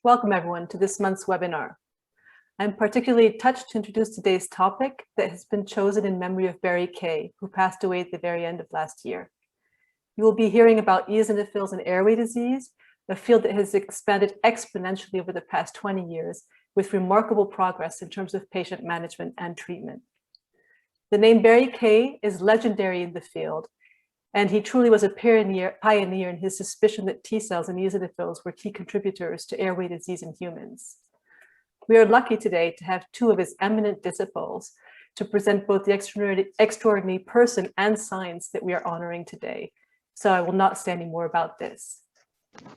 Welcome everyone to this month's webinar. I'm particularly touched to introduce today's topic that has been chosen in memory of Barry Kay, who passed away at the very end of last year. You will be hearing about eosinophils and airway disease, a field that has expanded exponentially over the past 20 years with remarkable progress in terms of patient management and treatment. The name Barry Kay is legendary in the field, and he truly was a pioneer in his suspicion that T cells and eosinophils were key contributors to airway disease in humans. We are lucky today to have two of his eminent disciples to present both the extraordinary person and science that we are honoring today. So I will not say any more about this.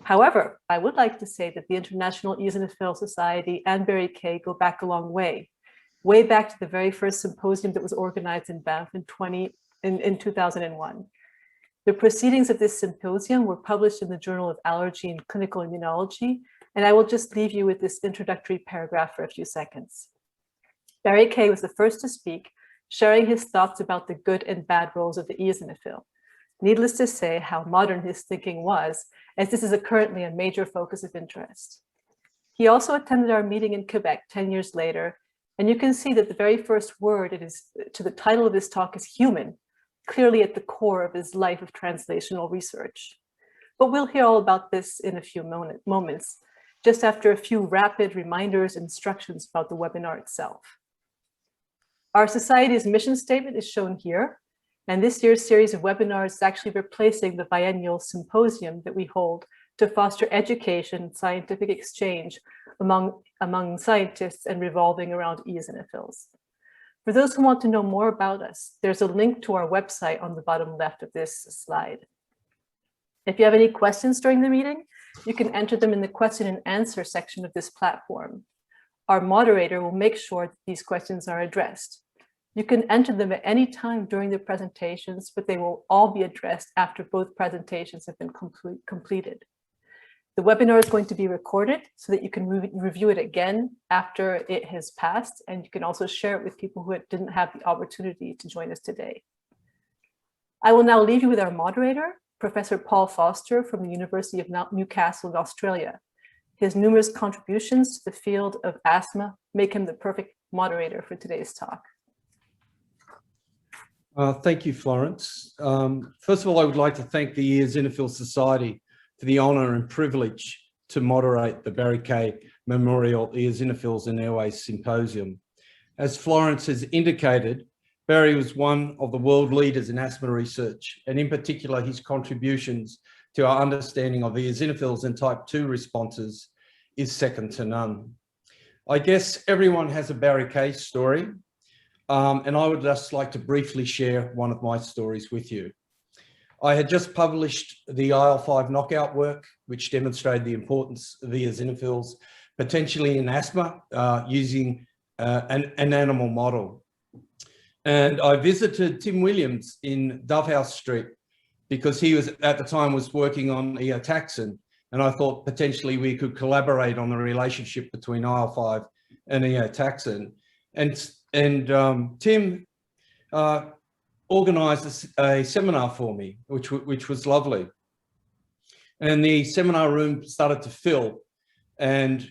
However, I would like to say that the International Eosinophil Society and Barry Kay go back a long way back to the very first symposium that was organized in Banff in 2001. The proceedings of this symposium were published in the Journal of Allergy and Clinical Immunology, and I will just leave you with this introductory paragraph for a few seconds. Barry Kay was the first to speak, sharing his thoughts about the good and bad roles of the eosinophil. Needless to say how modern his thinking was, as this is currently a major focus of interest. He also attended our meeting in Quebec 10 years later, and you can see that the very first word to the title of his talk is human, clearly at the core of his life of translational research. But we'll hear all about this in a few moments, just after a few rapid reminders and instructions about the webinar itself. Our society's mission statement is shown here, and this year's series of webinars is actually replacing the biennial symposium that we hold to foster education and scientific exchange among scientists and revolving around eosinophils. For those who want to know more about us, there's a link to our website on the bottom left of this slide. If you have any questions during the meeting, you can enter them in the question and answer section of this platform. Our moderator will make sure that these questions are addressed. You can enter them at any time during the presentations, but they will all be addressed after both presentations have been completed. The webinar is going to be recorded so that you can review it again after it has passed, and you can also share it with people who didn't have the opportunity to join us today. I will now leave you with our moderator, Professor Paul Foster from the University of Newcastle in Australia. His numerous contributions to the field of asthma make him the perfect moderator for today's talk. Thank you, Florence. First of all, I would like to thank the Eosinophil Society for the honour and privilege to moderate the Barry Kay Memorial Eosinophils and Airways Symposium. As Florence has indicated, Barry was one of the world leaders in asthma research, and in particular his contributions to our understanding of eosinophils and type 2 responses is second to none. I guess everyone has a Barry Kay story, and I would just like to briefly share one of my stories with you. I had just published the IL-5 knockout work, which demonstrated the importance of eosinophils, potentially in asthma, using an animal model. And I visited Tim Williams in Dovehouse Street because he was, at the time, was working on eotaxin. And I thought potentially we could collaborate on the relationship between IL-5 and eotaxin. And Tim organised a seminar for me, which was lovely. And the seminar room started to fill. And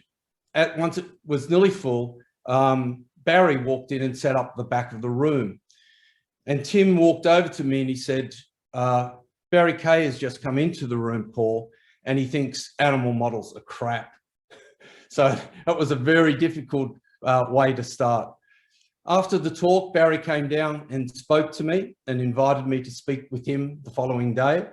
once it was nearly full, Barry walked in and sat up the back of the room. And Tim walked over to me and he said, Barry Kay has just come into the room, Paul, and he thinks animal models are crap. So that was a very difficult way to start. After the talk, Barry came down and spoke to me and invited me to speak with him the following day.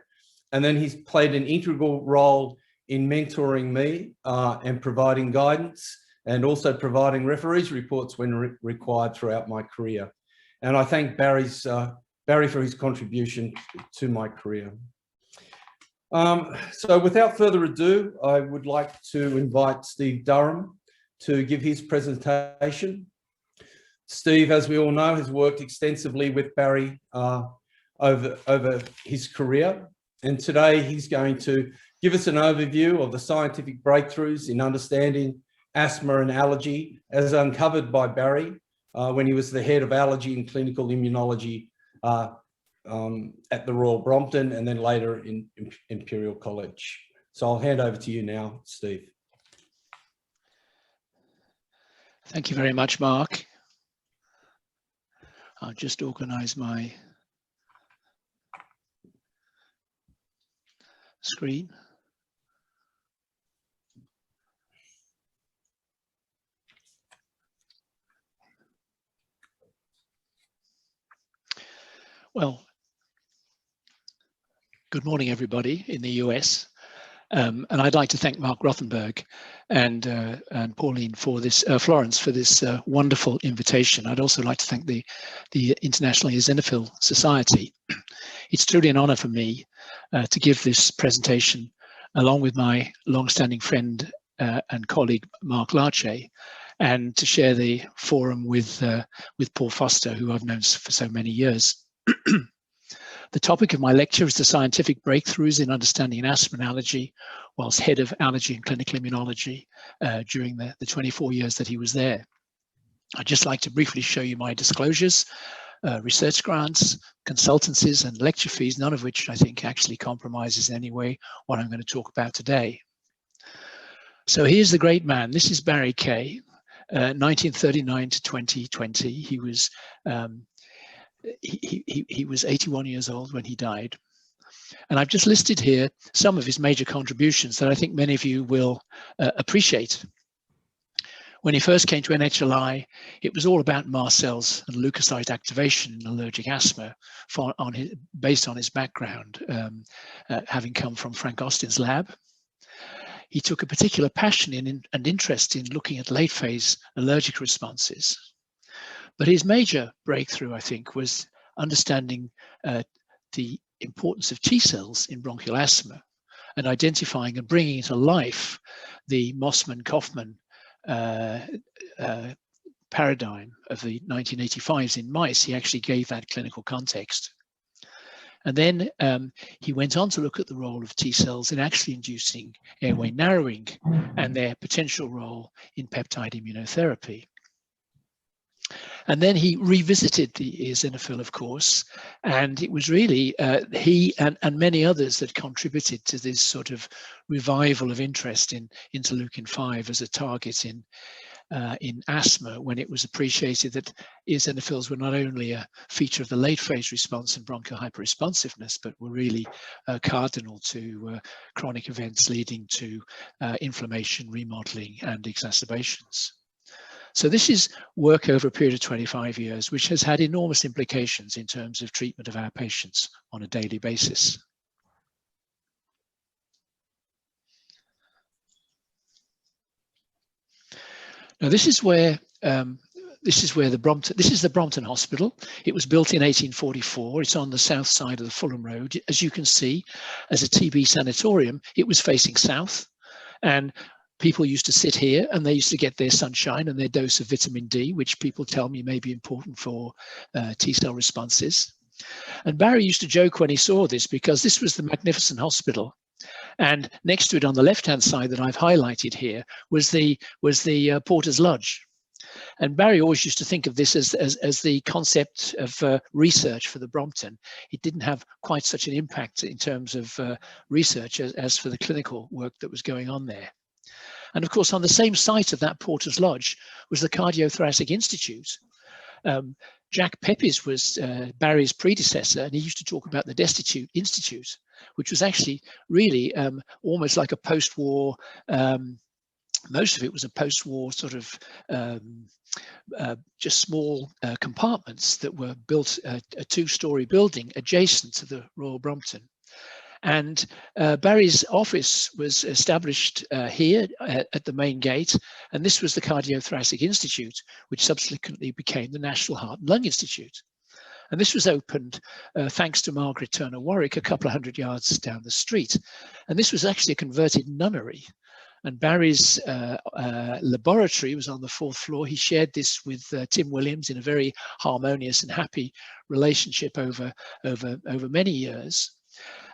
And then he's played an integral role in mentoring me and providing guidance, and also providing referees reports when required throughout my career. And I thank Barry for his contribution to my career. So without further ado, I would like to invite Steve Durham to give his presentation. Steve, as we all know, has worked extensively with Barry over his career. And today he's going to give us an overview of the scientific breakthroughs in understanding asthma and allergy as uncovered by Barry when he was the head of allergy and clinical immunology at the Royal Brompton and then later in Imperial College. So I'll hand over to you now, Steve. Thank you very much, Mark. I'll just organize my screen. Well, good morning, everybody in the US. And I'd like to thank Mark Rothenberg and Pauline for this, Florence for this wonderful invitation. I'd also like to thank the International Eosinophil Society. It's truly an honor for me to give this presentation along with my long-standing friend and colleague Mark Larché, and to share the forum with Paul Foster, who I've known for so many years. The topic of my lecture is the scientific breakthroughs in understanding asthma and allergy, whilst head of allergy and clinical immunology during the 24 years that he was there. I'd just like to briefly show you my disclosures, research grants, consultancies, and lecture fees, none of which I think actually compromises in any way what I'm going to talk about today. So here's the great man. This is Barry Kay, 1939 to 2020. He was he was 81 years old when he died. And I've just listed here some of his major contributions that I think many of you will appreciate. When he first came to NHLI, it was all about mast cells and leukocyte activation in allergic asthma based on his background, having come from Frank Austin's lab. He took a particular passion in and interest in looking at late phase allergic responses. But his major breakthrough, I think, was understanding the importance of T cells in bronchial asthma and identifying and bringing to life the Mossman-Kaufman paradigm of the 1985s in mice. He actually gave that clinical context. And then he went on to look at the role of T cells in actually inducing airway narrowing and their potential role in peptide immunotherapy. And then he revisited the eosinophil, of course, and it was really he and many others that contributed to this sort of revival of interest in interleukin-5 as a target in asthma, when it was appreciated that eosinophils were not only a feature of the late phase response and bronchial hyperresponsiveness, but were really cardinal to chronic events leading to inflammation, remodeling, and exacerbations. So this is work over a period of 25 years, which has had enormous implications in terms of treatment of our patients on a daily basis. Now this is where the Brompton Hospital. It was built in 1844. It's on the south side of the Fulham Road. As you can see, as a TB sanatorium, it was facing south, and people used to sit here and they used to get their sunshine and their dose of vitamin D, which people tell me may be important for T cell responses. And Barry used to joke when he saw this, because this was the magnificent hospital. And next to it on the left-hand side that I've highlighted here was the Porter's Lodge. And Barry always used to think of this as the concept of research for the Brompton. It didn't have quite such an impact in terms of research as for the clinical work that was going on there. And of course, on the same site of that Porter's Lodge was the Cardiothoracic Institute. Jack Pepys was Barry's predecessor, and he used to talk about the Destitute Institute, which was actually really almost like a post-war, most of it was a post-war sort of just small compartments that were built, a two-story building adjacent to the Royal Brompton. And Barry's office was established here at the main gate, and this was the Cardiothoracic Institute, which subsequently became the National Heart and Lung Institute. And this was opened thanks to Margaret Turner Warwick a couple of hundred yards down the street. And this was actually a converted nunnery. And Barry's laboratory was on the 4th floor. He shared this with Tim Williams in a very harmonious and happy relationship over many years.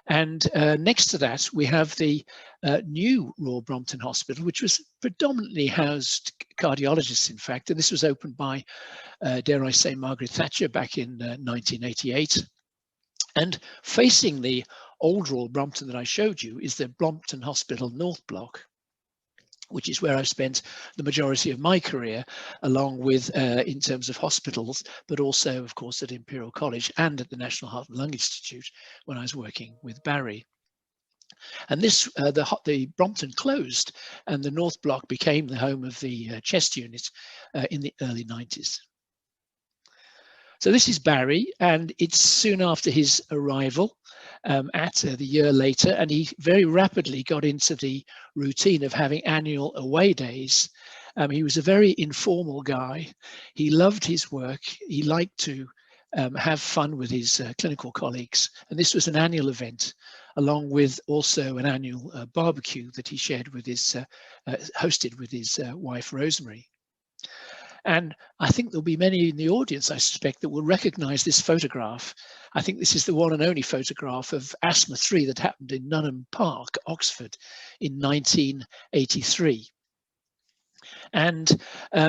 And next to that, we have the new Royal Brompton Hospital, which was predominantly housed cardiologists, in fact. And this was opened by, dare I say, Margaret Thatcher back in 1988. And facing the old Royal Brompton that I showed you is the Brompton Hospital North Block. which is where I've spent the majority of my career, along with in terms of hospitals, but also, of course, at Imperial College and at the National Heart and Lung Institute when I was working with Barry. And this, the Brompton closed, and the North Block became the home of the chest unit in the early 90s. So this is Barry, and it's soon after his arrival the year later, and he very rapidly got into the routine of having annual away days. He was a very informal guy. He loved his work. He liked to have fun with his clinical colleagues, and this was an annual event, along with also an annual barbecue that he shared with his hosted with his wife Rosemary. And I think there'll be many in the audience, I suspect, that will recognize this photograph. I think this is the one and only photograph of Asthma 3 that happened in Nunham Park, Oxford, in 1983. And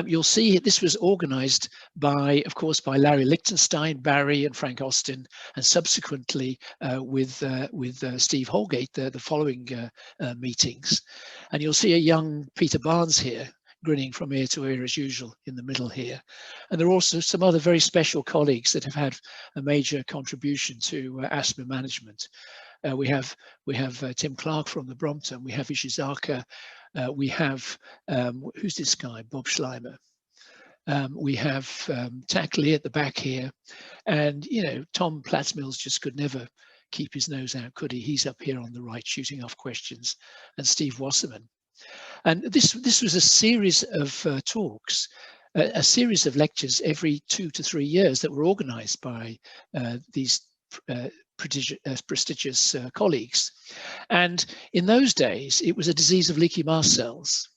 you'll see this was organized by, of course, by Larry Lichtenstein, Barry and Frank Austin, and subsequently with Steve Holgate, the following meetings. And you'll see a young Peter Barnes here, grinning from ear to ear as usual in the middle here. And there are also some other very special colleagues that have had a major contribution to asthma management. We have Tim Clark from the Brompton, we have Ishizaka, we have, who's this guy, Bob Schleimer. We have Tak Lee at the back here. And, you know, Tom Platzmills just could never keep his nose out, could he? He's up here on the right shooting off questions. And Steve Wasserman. And this was a series of talks, a series of lectures every 2 to 3 years that were organized by these prestigious colleagues. And in those days, it was a disease of leaky mast cells.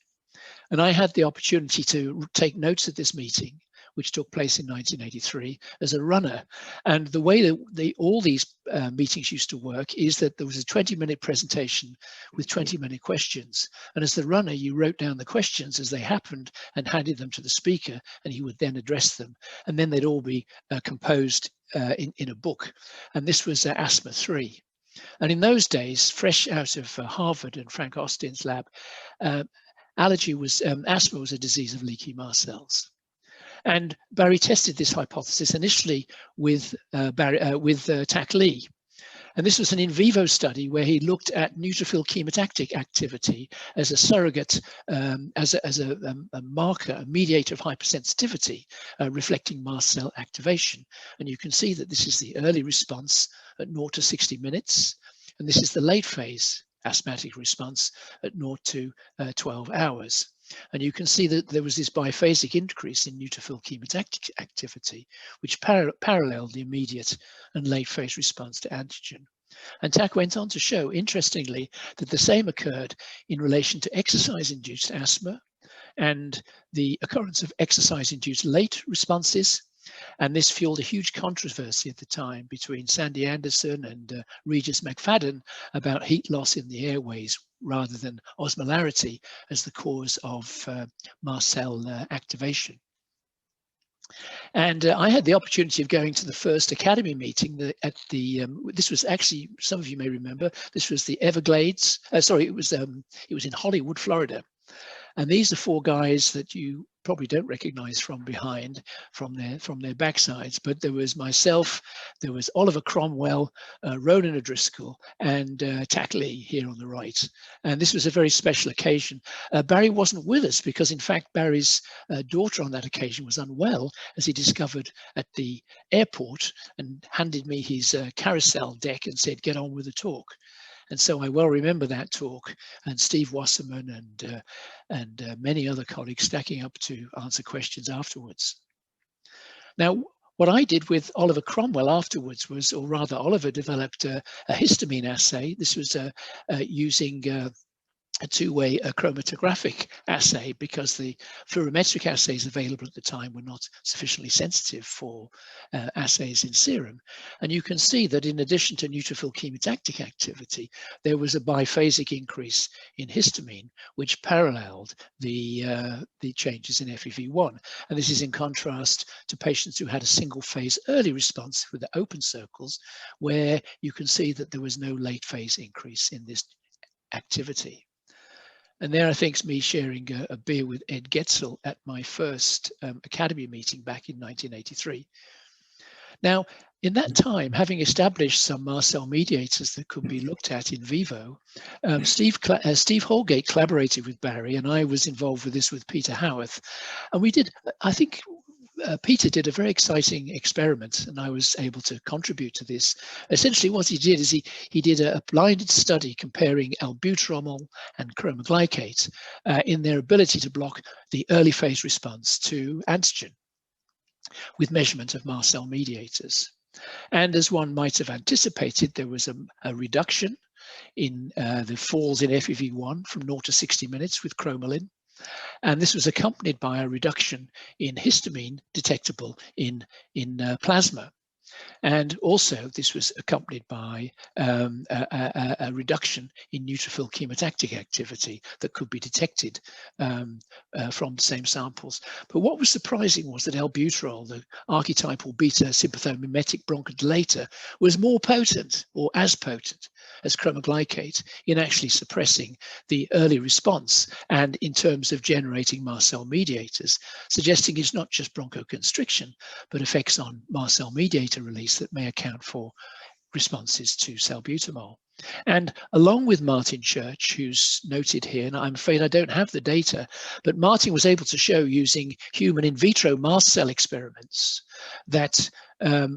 And I had the opportunity to take notes at this meeting, which took place in 1983, as a runner. And the way that all these meetings used to work is that there was a 20-minute presentation with 20-minute questions. And as the runner, you wrote down the questions as they happened and handed them to the speaker, and he would then address them. And then they'd all be composed in a book. And this was Asthma 3. And in those days, fresh out of Harvard and Frank Austin's lab, asthma was a disease of leaky mast cells. And Barry tested this hypothesis initially with Tak Lee. And this was an in vivo study where he looked at neutrophil chemotactic activity as a surrogate, as a marker, a mediator of hypersensitivity, reflecting mast cell activation. And you can see that this is the early response at 0 to 60 minutes. And this is the late phase asthmatic response at 0 to 12 hours. And you can see that there was this biphasic increase in neutrophil chemotactic activity, which paralleled the immediate and late phase response to antigen. And Tak went on to show, interestingly, that the same occurred in relation to exercise-induced asthma and the occurrence of exercise-induced late responses. And this fueled a huge controversy at the time between Sandy Anderson and Regis McFadden about heat loss in the airways rather than osmolarity as the cause of mast cell activation. And I had the opportunity of going to the first Academy meeting this was actually, some of you may remember, this was the Everglades, it was in Hollywood, Florida. And these are 4 guys that you probably don't recognize from behind, from their backsides. But there was myself, there was Oliver Cromwell, Ronan O'Driscoll, and Tak Lee here on the right. And this was a very special occasion. Barry wasn't with us because, in fact, Barry's daughter on that occasion was unwell, as he discovered at the airport, and handed me his carousel deck and said, "Get on with the talk." And so I well remember that talk, and Steve Wasserman and many other colleagues stacking up to answer questions afterwards. Now, what I did with Oliver Cromwell afterwards was, or rather Oliver developed a histamine assay. This was using a two-way chromatographic assay, because the fluorometric assays available at the time were not sufficiently sensitive for assays in serum. And you can see that in addition to neutrophil chemotactic activity, there was a biphasic increase in histamine, which paralleled the changes in FEV1. And this is in contrast to patients who had a single phase early response with the open circles, where you can see that there was no late phase increase in this activity. And there, I think, is me sharing a beer with Ed Getzel at my first Academy meeting back in 1983. Now, in that time, having established some mast cell mediators that could be looked at in vivo, Steve Holgate collaborated with Barry, and I was involved with this with Peter Howarth. And we did, I think, Peter did a very exciting experiment, and I was able to contribute to this. Essentially, what he did is he did a blinded study comparing albuterol and chromoglycate in their ability to block the early phase response to antigen with measurement of mast cell mediators. And as one might have anticipated, there was a reduction in the falls in FEV1 from 0 to 60 minutes with chromalin. And this was accompanied by a reduction in histamine detectable in plasma. And also this was accompanied by a reduction in neutrophil chemotactic activity that could be detected from the same samples. But what was surprising was that albuterol, the archetypal beta sympathomimetic bronchodilator, was more potent, or as potent, as chromoglycate in actually suppressing the early response and in terms of generating mast cell mediators, suggesting it's not just bronchoconstriction, but effects on mast cell mediator release that may account for responses to salbutamol. And along with Martin Church, who's noted here, and I'm afraid I don't have the data, but Martin was able to show using human in vitro mast cell experiments that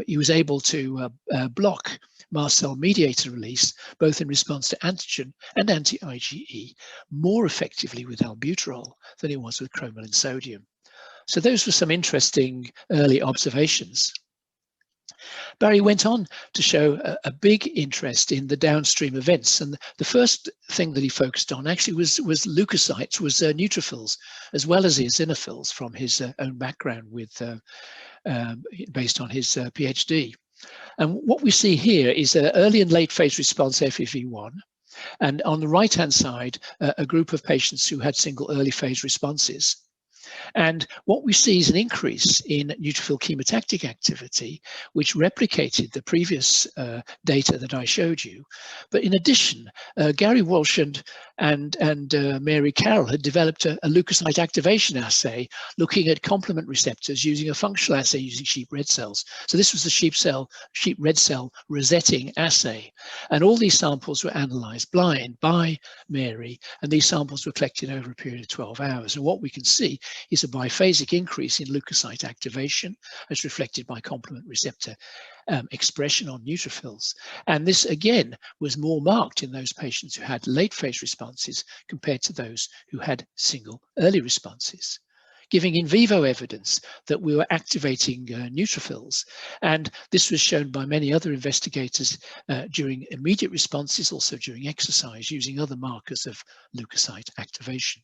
he was able to block mast cell mediator release, both in response to antigen and anti-IgE, more effectively with albuterol than it was with chromalin sodium. So those were some interesting early observations. Barry went on to show a big interest in the downstream events, and the first thing that he focused on actually was leukocytes, was neutrophils, as well as eosinophils from his own background with based on his PhD. And what we see here is an early and late phase response FEV1, and on the right hand side a group of patients who had single early phase responses. And what we see is an increase in neutrophil chemotactic activity, which replicated the previous data that I showed you. But in addition, Gary Walsh and Mary Carroll had developed a leukocyte activation assay looking at complement receptors using a functional assay using sheep red cells. So this was the sheep red cell resetting assay. And all these samples were analyzed blind by Mary, and these samples were collected over a period of 12 hours. And what we can see is a biphasic increase in leukocyte activation as reflected by complement receptor expression on neutrophils. And this again was more marked in those patients who had late phase responses compared to those who had single early responses, giving in vivo evidence that we were activating neutrophils. And this was shown by many other investigators during immediate responses, also during exercise, using other markers of leukocyte activation.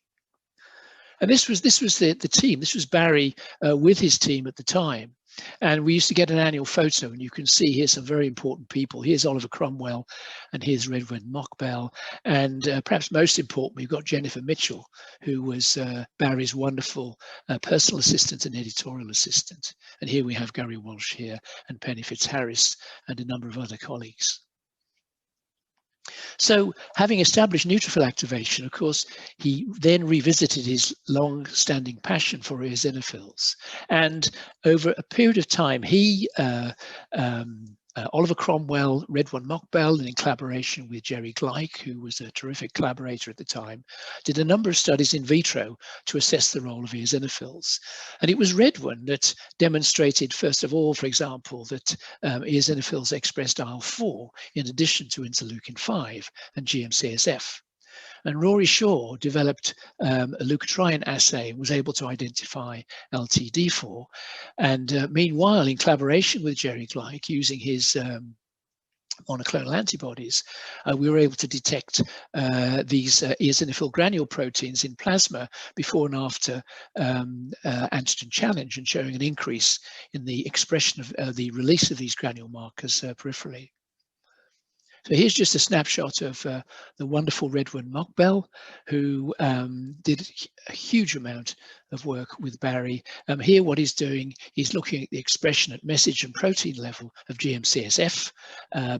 And this was the team. This was Barry with his team at the time. And we used to get an annual photo, and you can see here's some very important people. Here's Oliver Cromwell, and here's Redwood Mockbell. And perhaps most important, we've got Jennifer Mitchell, who was Barry's wonderful personal assistant and editorial assistant. And here we have Gary Walsh here, and Penny Fitzharris, and a number of other colleagues. So having established neutrophil activation, of course, he then revisited his long-standing passion for eosinophils. And over a period of time, he, Oliver Cromwell, Redwood Mockbell, and in collaboration with Jerry Gleich, who was a terrific collaborator at the time, did a number of studies in vitro to assess the role of eosinophils. And it was Redwood that demonstrated, first of all, for example, that eosinophils expressed IL-4 in addition to interleukin-5 and GM-CSF. And Rory Shaw developed a leukotriene assay and was able to identify LTD4. And meanwhile, in collaboration with Jerry Gleich, using his monoclonal antibodies, we were able to detect these eosinophil granule proteins in plasma before and after antigen challenge, and showing an increase in the expression of the release of these granule markers peripherally. So here's just a snapshot of the wonderful Redwood Mockbell, who did a huge amount of work with Barry. Here what he's doing is looking at the expression at message and protein level of GM-CSF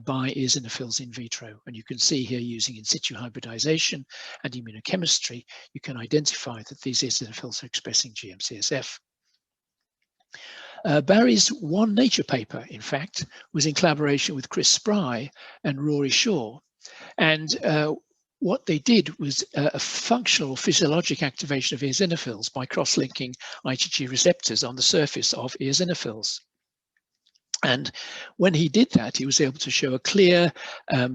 by eosinophils in vitro. And you can see here, using in situ hybridization and immunochemistry, you can identify that these eosinophils are expressing GM-CSF. Barry's one Nature paper, in fact, was in collaboration with Chris Spry and Rory Shaw. And what they did was a functional physiologic activation of eosinophils by cross-linking IgG receptors on the surface of eosinophils. And when he did that, he was able to show a clear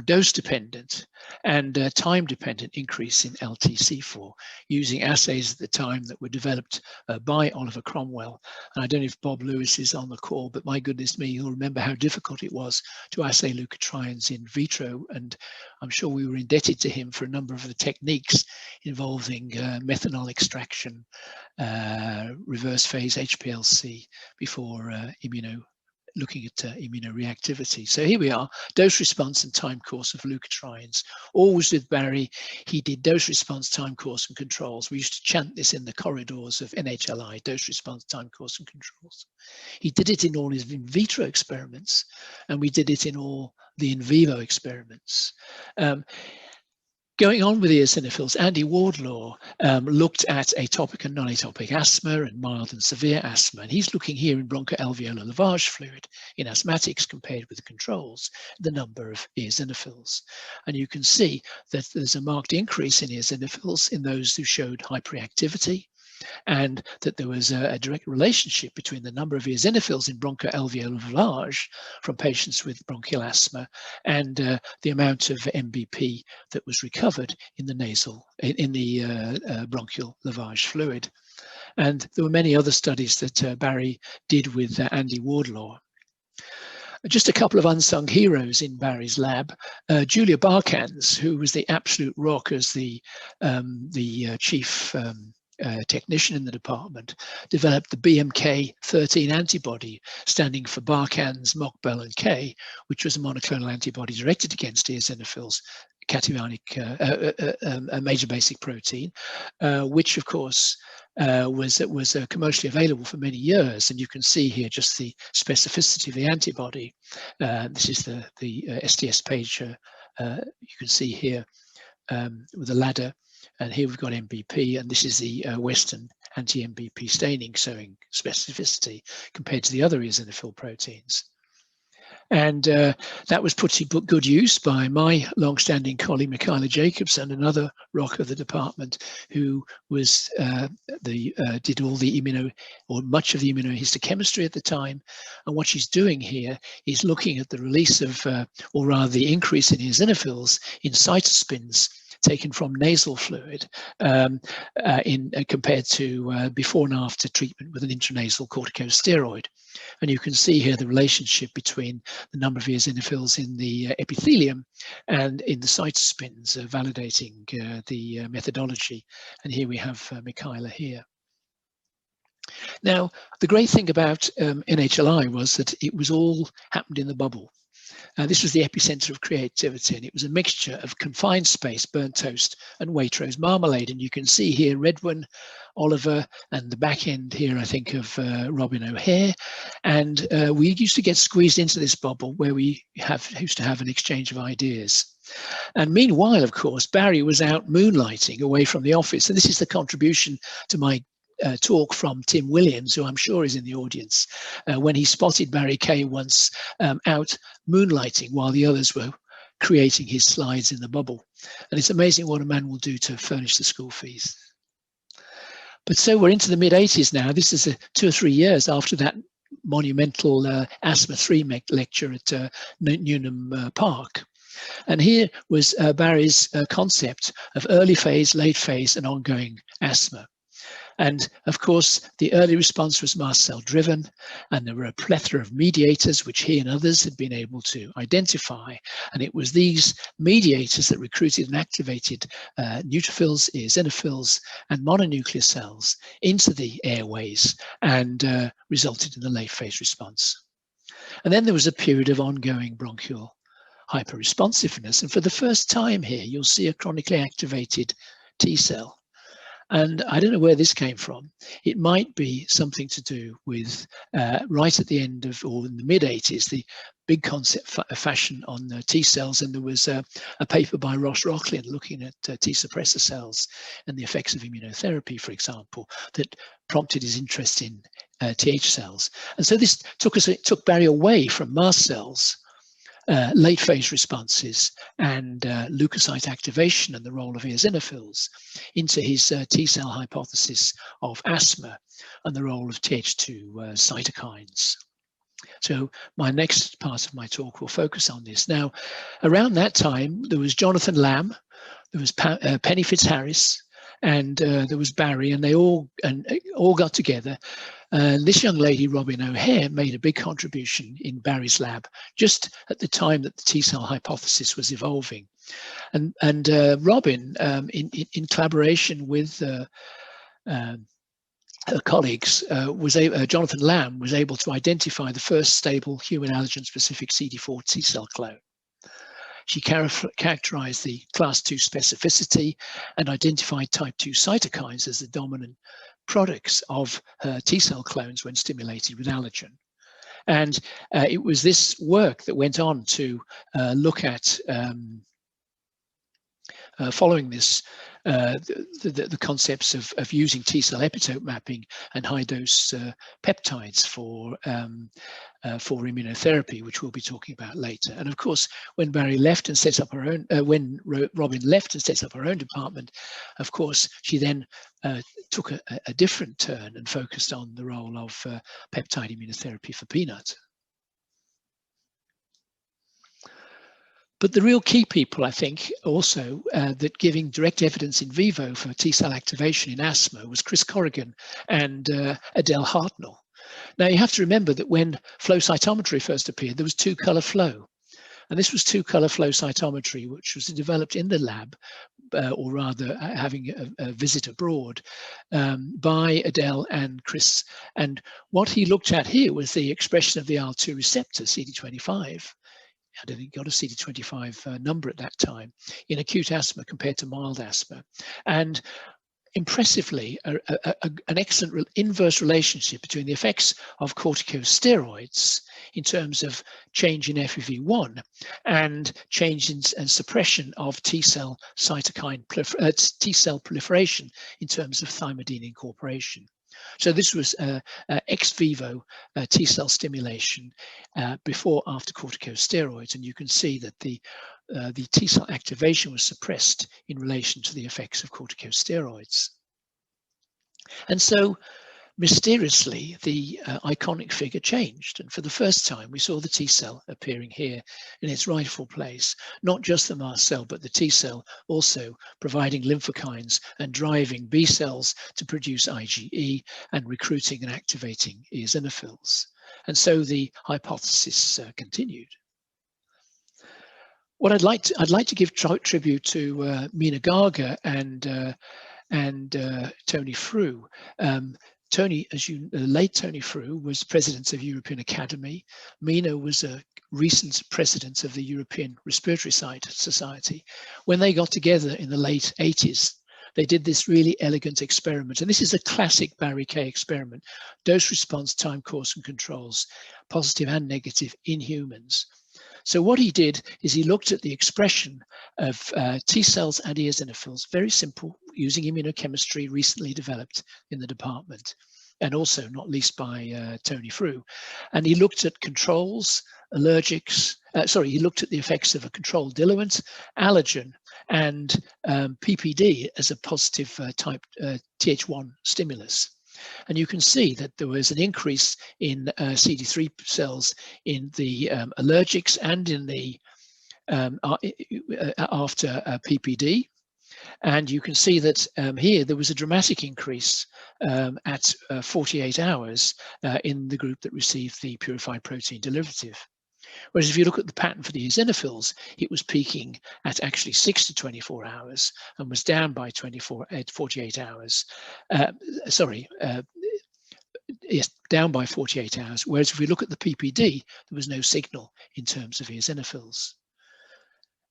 dose-dependent and time-dependent increase in LTC4 using assays at the time that were developed by Oliver Cromwell. And I don't know if Bob Lewis is on the call, but my goodness me, you'll remember how difficult it was to assay leukotrienes in vitro. And I'm sure we were indebted to him for a number of the techniques involving methanol extraction, reverse phase HPLC before looking at immunoreactivity. So here we are, dose response and time course of leukotrienes. Always with Barry, he did dose response, time course and controls. We used to chant this in the corridors of NHLI, dose response, time course and controls. He did it in all his in vitro experiments, and we did it in all the in vivo experiments. Going on with the eosinophils, Andy Wardlaw looked at atopic and non-atopic asthma and mild and severe asthma. And he's looking here in bronchoalveolar lavage fluid in asthmatics compared with the controls, the number of eosinophils. And you can see that there's a marked increase in eosinophils in those who showed hyperreactivity, and that there was a direct relationship between the number of eosinophils in bronchoalveolar lavage from patients with bronchial asthma and the amount of MBP that was recovered in the bronchial lavage fluid. And there were many other studies that Barry did with Andy Wardlaw. Just a couple of unsung heroes in Barry's lab. Julia Barkans, who was the absolute rock as the chief technician in the department, developed the BMK13 antibody, standing for Barkans, Mockbell, and K, which was a monoclonal antibody directed against eosinophils, cationic, a major basic protein, which of course was commercially available for many years. And you can see here just the specificity of the antibody. This is the STS page you can see here with the ladder. And here we've got MBP, and this is the Western anti-MBP staining showing specificity compared to the other eosinophil proteins. And that was put to good use by my long-standing colleague, Michaela Jacobson, another rock of the department, who was did all the much of the immunohistochemistry at the time. And what she's doing here is looking at the release of, or rather the increase in eosinophils in cytospins taken from nasal fluid compared to before and after treatment with an intranasal corticosteroid. And you can see here the relationship between the number of eosinophils in the epithelium and in the cytospins, validating the methodology. And here we have Michaela here. Now, the great thing about NHLI was that it was all happened in the bubble. This was the epicenter of creativity, and it was a mixture of confined space, burnt toast, and Waitrose marmalade. And you can see here Redwin, Oliver, and the back end here, I think, of Robyn O'Hare. And we used to get squeezed into this bubble where we used to have an exchange of ideas. And meanwhile, of course, Barry was out moonlighting away from the office. And this is the contribution to my talk from Tim Williams, who I'm sure is in the audience, when he spotted Barry Kay once out moonlighting while the others were creating his slides in the bubble. And it's amazing what a man will do to furnish the school fees. But so we're into the mid-80s now. This is 2 or 3 years after that monumental Asthma 3 lecture at Newnham Park. And here was Barry's concept of early phase, late phase, and ongoing asthma. And of course, the early response was mast cell driven, and there were a plethora of mediators which he and others had been able to identify. And it was these mediators that recruited and activated neutrophils, eosinophils, and mononuclear cells into the airways and resulted in the late phase response. And then there was a period of ongoing bronchial hyperresponsiveness. And for the first time here, you'll see a chronically activated T cell. And I don't know where this came from. It might be something to do with right at the end of, or in the mid-80s, the big concept fashion on T cells. And there was a paper by Ross Rocklin looking at T suppressor cells and the effects of immunotherapy, for example, that prompted his interest in Th cells. And so this took Barry away from mast cells, late phase responses, and leukocyte activation and the role of eosinophils into his T cell hypothesis of asthma and the role of Th2 cytokines. So my next part of my talk will focus on this. Now, around that time, there was Jonathan Lamb, there was Penny Fitzharris, and there was Barry, and they all got together. This young lady, Robyn O'Hare, made a big contribution in Barry's lab just at the time that the T cell hypothesis was evolving. And Robyn, in collaboration with her colleagues, Jonathan Lamb was able to identify the first stable human allergen-specific CD4 T cell clone. She characterized the class 2 specificity and identified type 2 cytokines as the dominant products of her T cell clones when stimulated with allergen. And it was this work that went on to look at, following this, the concepts of using T cell epitope mapping and high dose peptides for immunotherapy, which we'll be talking about later. And of course, when Barry left and set up her own, when Robyn left and set up her own department, of course, she then took a different turn and focused on the role of peptide immunotherapy for peanut. But the real key people, I think, also that giving direct evidence in vivo for T cell activation in asthma was Chris Corrigan and Adele Hartnell. Now, you have to remember that when flow cytometry first appeared, there was two-color flow. And this was two-color flow cytometry, which was developed in the lab, or rather having a visit abroad, by Adele and Chris. And what he looked at here was the expression of the IL-2 receptor, CD25. I don't think got a CD25 number at that time in acute asthma compared to mild asthma. And impressively, an excellent inverse relationship between the effects of corticosteroids in terms of change in FEV1 and change in and suppression of T cell cytokine T cell proliferation in terms of thymidine incorporation. So this was ex vivo T cell stimulation before after corticosteroids, and you can see that the T cell activation was suppressed in relation to the effects of corticosteroids. And so mysteriously, the iconic figure changed, and for the first time we saw the T cell appearing here in its rightful place, not just the mast cell but the T cell also providing lymphokines and driving B cells to produce IgE and recruiting and activating eosinophils. And so the hypothesis continued. What I'd like to give tribute to Mina Garga and Tony Frew. Tony, late Tony Frew was president of European Academy. Mina was a recent president of the European Respiratory Society. When they got together in the late 80s, they did this really elegant experiment. And this is a classic Barry K experiment, dose response, time course and controls, positive and negative in humans. So what he did is he looked at the expression of T cells and eosinophils, very simple, using immunochemistry recently developed in the department, and also not least by Tony Frew. And he looked at controls, allergics, he looked at the effects of a controlled diluent, allergen, and PPD as a positive type Th1 stimulus. And you can see that there was an increase in CD3 cells in the allergics and in the after PPD. And you can see that here there was a dramatic increase at 48 hours in the group that received the purified protein derivative. Whereas if you look at the pattern for the eosinophils, it was peaking at actually 6 to 24 hours and was down by 48 hours. Yes, down by 48 hours. Whereas if we look at the PPD, there was no signal in terms of eosinophils.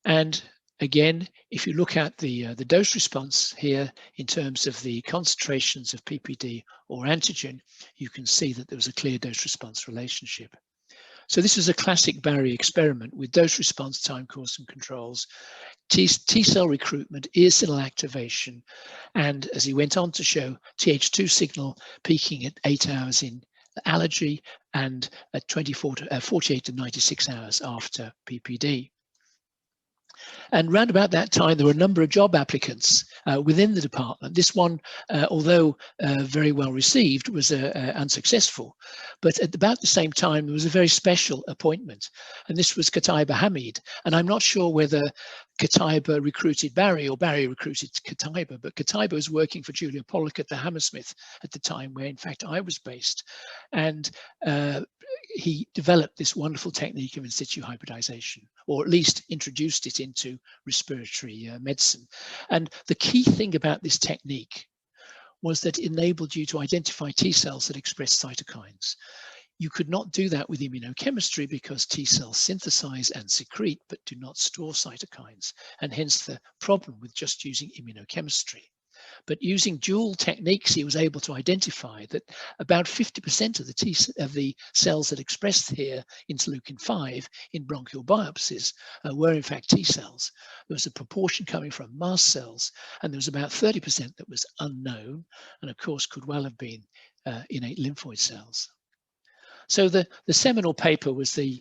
And again, if you look at the dose response here in terms of the concentrations of PPD or antigen, you can see that there was a clear dose response relationship. So this is a classic Barry experiment with dose response, time course and controls, T cell recruitment, eosinophil activation, and as he went on to show, Th2 signal peaking at 8 hours in allergy and at 48 to 96 hours after PPD. And round about that time, there were a number of job applicants within the department. This one, although very well received, was unsuccessful. But at about the same time, there was a very special appointment, and this was Qutaiba Hamid. And I'm not sure whether Qutaiba recruited Barry or Barry recruited Qutaiba, but Qutaiba was working for Julia Pollock at the Hammersmith at the time, where in fact I was based. And he developed this wonderful technique of in situ hybridization, or at least introduced it into respiratory medicine. And the key thing about this technique was that it enabled you to identify T cells that express cytokines. You could not do that with immunochemistry because T cells synthesize and secrete but do not store cytokines, and hence the problem with just using immunochemistry. But using dual techniques, he was able to identify that about 50% of the cells that expressed here interleukin-5 in bronchial biopsies were in fact T cells. There was a proportion coming from mast cells, and there was about 30% that was unknown, and of course could well have been innate lymphoid cells. So the seminal paper was the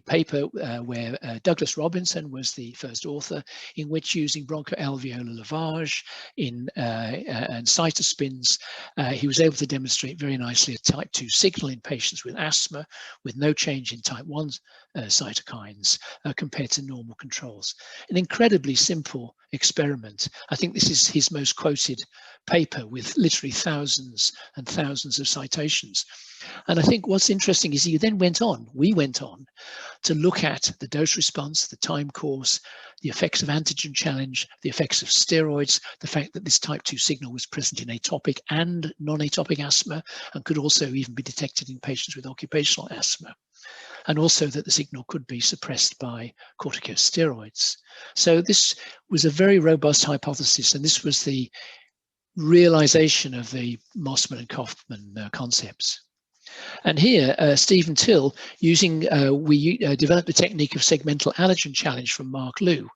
paper where Douglas Robinson was the first author, in which using bronchoalveolar lavage and cytospins, he was able to demonstrate very nicely a type 2 signal in patients with asthma with no change in type 1 cytokines compared to normal controls. An incredibly simple experiment. I think this is his most quoted paper with literally thousands and thousands of citations. And I think what's interesting is we went on to look at the dose response, the time course, the effects of antigen challenge, the effects of steroids, the fact that this type 2 signal was present in atopic and non-atopic asthma and could also even be detected in patients with occupational asthma. And also that the signal could be suppressed by corticosteroids. So this was a very robust hypothesis, and this was the realization of the Mossman and Kaufman concepts. And here, Stephen Till, we developed the technique of segmental allergen challenge from Mark Liu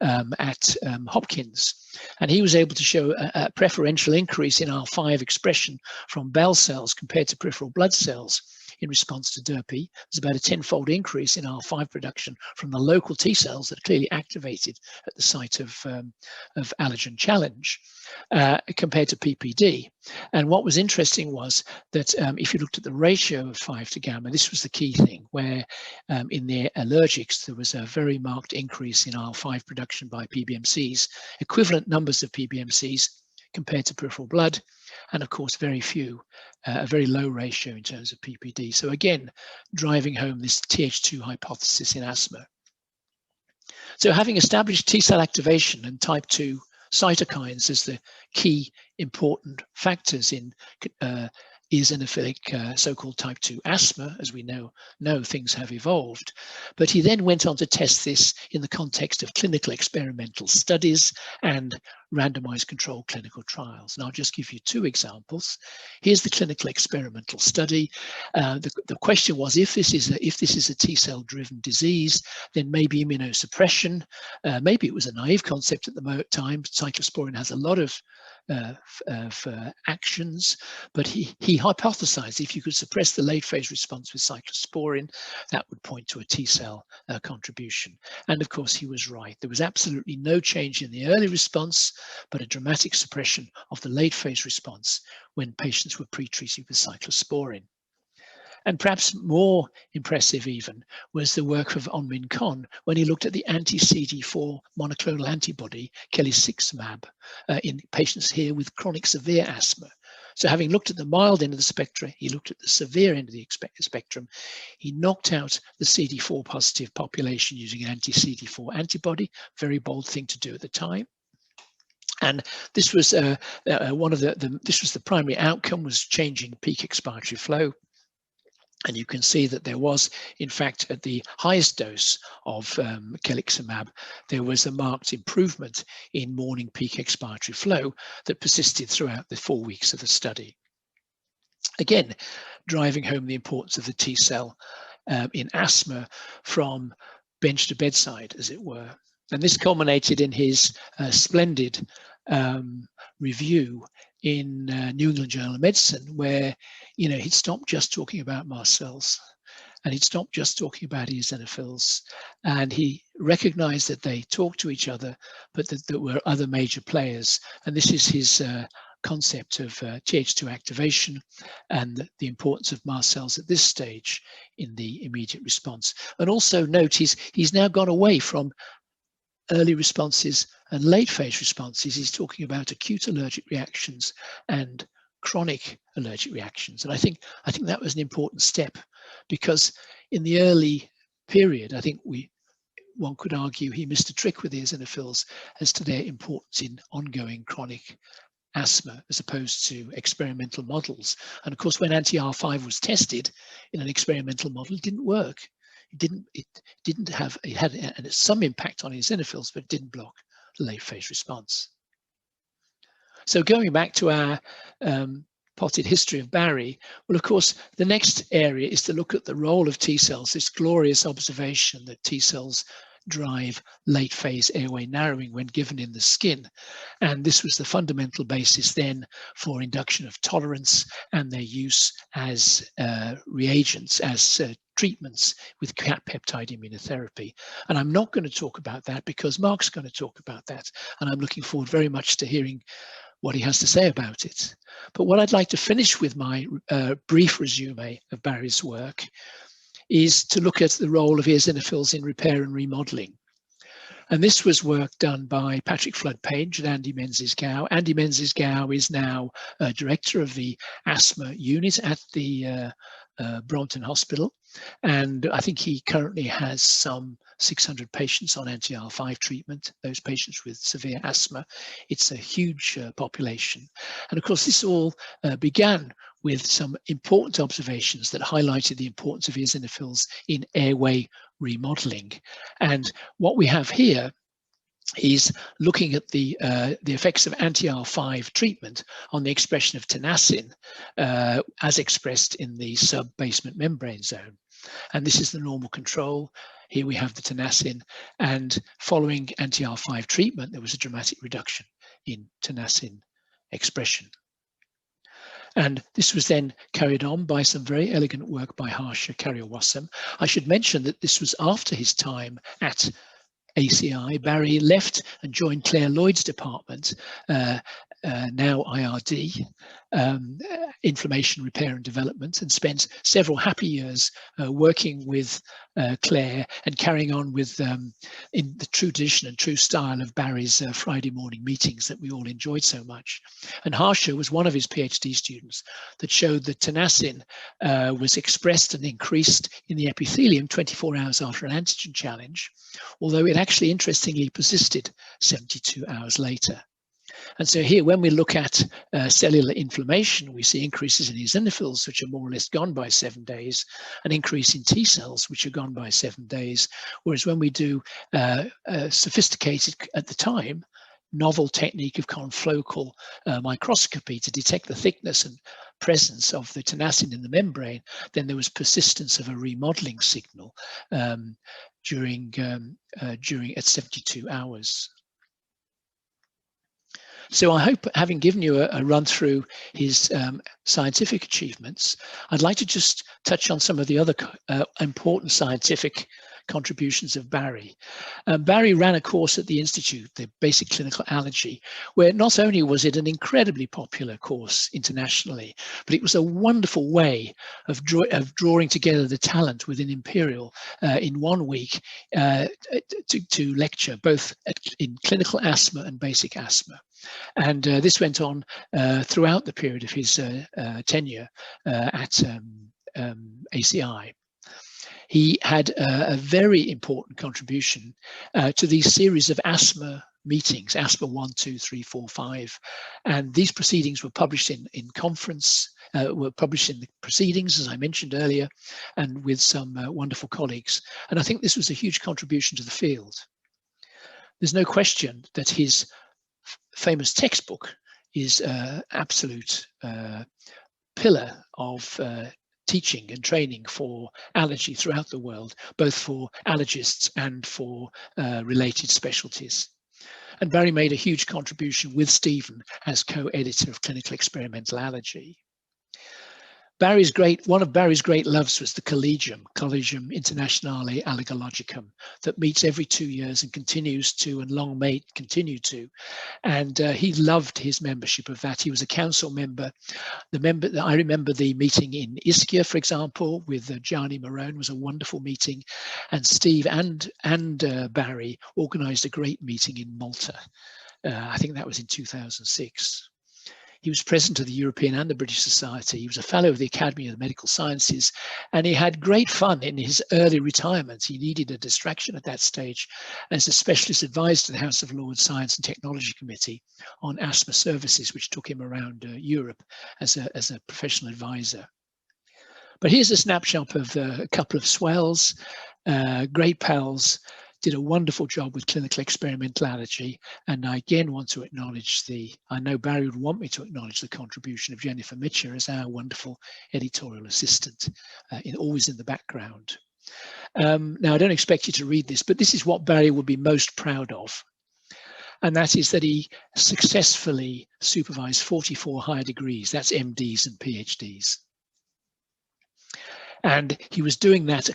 at Hopkins. And he was able to show a preferential increase in R5 expression from Bell cells compared to peripheral blood cells in response to DERPI. There's about a 10-fold increase in R5 production from the local T cells that are clearly activated at the site of allergen challenge compared to PPD. And what was interesting was that if you looked at the ratio of 5 to gamma, this was the key thing, where in the allergics, there was a very marked increase in R5 production by PBMCs, equivalent numbers of PBMCs compared to peripheral blood, and of course very few, a very low ratio in terms of PPD. So again, driving home this Th2 hypothesis in asthma. So having established T cell activation and type 2 cytokines as the key important factors in eosinophilic so-called type 2 asthma, as we know things have evolved. But he then went on to test this in the context of clinical experimental studies and randomized controlled clinical trials. And I'll just give you 2 examples. Here's the clinical experimental study. The question was, if this is a T cell driven disease, then maybe immunosuppression. Maybe it was a naive concept at the time. Cyclosporin has a lot of actions, but he hypothesized if you could suppress the late phase response with cyclosporin, that would point to a T cell contribution. And of course, he was right. There was absolutely no change in the early response, but a dramatic suppression of the late phase response when patients were pre-treated with cyclosporin. And perhaps more impressive even was the work of Onmin Kon when he looked at the anti-CD4 monoclonal antibody kelysiximab in patients here with chronic severe asthma. So having looked at the mild end of the spectrum, he looked at the severe end of the spectrum. He knocked out the CD4 positive population using an anti-CD4 antibody, very bold thing to do at the time. And this was this was the primary outcome, was changing peak expiratory flow. And you can see that there was, in fact, at the highest dose of keliximab, there was a marked improvement in morning peak expiratory flow that persisted throughout the 4 weeks of the study. Again, driving home the importance of the T cell in asthma from bench to bedside, as it were. And this culminated in his splendid review in New England Journal of Medicine, where, you know, he'd stopped just talking about mast cells, and he'd stopped just talking about eosinophils, and he recognized that they talked to each other, but that there were other major players. And this is his concept of Th2 activation and the importance of mast cells at this stage in the immediate response. And also note, he's now gone away from early responses and late phase responses. He's talking about acute allergic reactions and chronic allergic reactions. And I think that was an important step, because in the early period, I think one could argue he missed a trick with eosinophils as to their importance in ongoing chronic asthma as opposed to experimental models. And of course, when anti-R5 was tested in an experimental model, it didn't work. It had some impact on eosinophils, but it didn't block the late phase response. So going back to our potted history of Barry, well, of course, the next area is to look at the role of T cells, this glorious observation that T cells drive late phase airway narrowing when given in the skin. And this was the fundamental basis then for induction of tolerance and their use as reagents, as treatments with peptide immunotherapy. And I'm not going to talk about that because Mark's going to talk about that. And I'm looking forward very much to hearing what he has to say about it. But what I'd like to finish with my brief resume of Barry's work is to look at the role of eosinophils in repair and remodeling. And this was work done by Patrick Flood-Page and Andy Menzies-Gow. Andy Menzies-Gow is now director of the asthma unit at the Brompton Hospital. And I think he currently has some 600 patients on anti-R5 treatment, those patients with severe asthma. It's a huge population. And of course, this all began with some important observations that highlighted the importance of eosinophils in airway remodeling. And what we have here is looking at the effects of anti-R5 treatment on the expression of tenassin as expressed in the sub-basement membrane zone. And this is the normal control. Here we have the tenassin, and following anti-R5 treatment, there was a dramatic reduction in tenassin expression. And this was then carried on by some very elegant work by Harsha Karyawasam. I should mention that this was after his time at ACI. Barry left and joined Claire Lloyd's department, now IRD, Inflammation Repair and Development, and spent several happy years working with Claire and carrying on with, in the true tradition and true style of Barry's Friday morning meetings that we all enjoyed so much. And Harsha was one of his PhD students that showed that tenassin was expressed and increased in the epithelium 24 hours after an antigen challenge, although it actually interestingly persisted 72 hours later. And so here, when we look at cellular inflammation, we see increases in eosinophils, which are more or less gone by 7 days, an increase in T cells, which are gone by 7 days. Whereas when we do sophisticated, at the time, novel technique of confocal microscopy to detect the thickness and presence of the tenassin in the membrane, then there was persistence of a remodeling signal during at 72 hours. So I hope, having given you a run through his scientific achievements, I'd like to just touch on some of the other important scientific contributions of Barry. Barry ran a course at the Institute, the Basic Clinical Allergy, where not only was it an incredibly popular course internationally, but it was a wonderful way of drawing together the talent within Imperial in 1 week to lecture both in clinical asthma and basic asthma. And this went on throughout the period of his tenure at ACI. he had a very important contribution to these series of asthma meetings, asthma 1, 2, 3, 4, 5. And these proceedings were published in conference, were published in the proceedings, as I mentioned earlier, and with some wonderful colleagues. And I think this was a huge contribution to the field. There's no question that his famous textbook is absolute pillar of teaching and training for allergy throughout the world, both for allergists and for related specialties. And Barry made a huge contribution with Stephen as co-editor of Clinical Experimental Allergy. One of Barry's great loves was the Collegium Internationale Allergologicum, that meets every 2 years and continues to, and long may continue to. And he loved his membership of that. He was a council member. I remember the meeting in Ischia, for example, with Gianni Morone was a wonderful meeting. And Steve and Barry organized a great meeting in Malta. I think that was in 2006. He was president of the European and the British Society. He was a fellow of the Academy of the Medical Sciences, and he had great fun in his early retirement. He needed a distraction at that stage as a specialist advisor to the House of Lords Science and Technology Committee on asthma services, which took him around Europe as a professional advisor. But here's a snapshot of a couple of swells, great pals, did a wonderful job with Clinical Experimental Allergy. And I again want to acknowledge I know Barry would want me to acknowledge the contribution of Jennifer Mitcher as our wonderful editorial assistant, always in the background. Now, I don't expect you to read this, but this is what Barry would be most proud of. And that is that he successfully supervised 44 higher degrees, that's MDs and PhDs. And he was doing that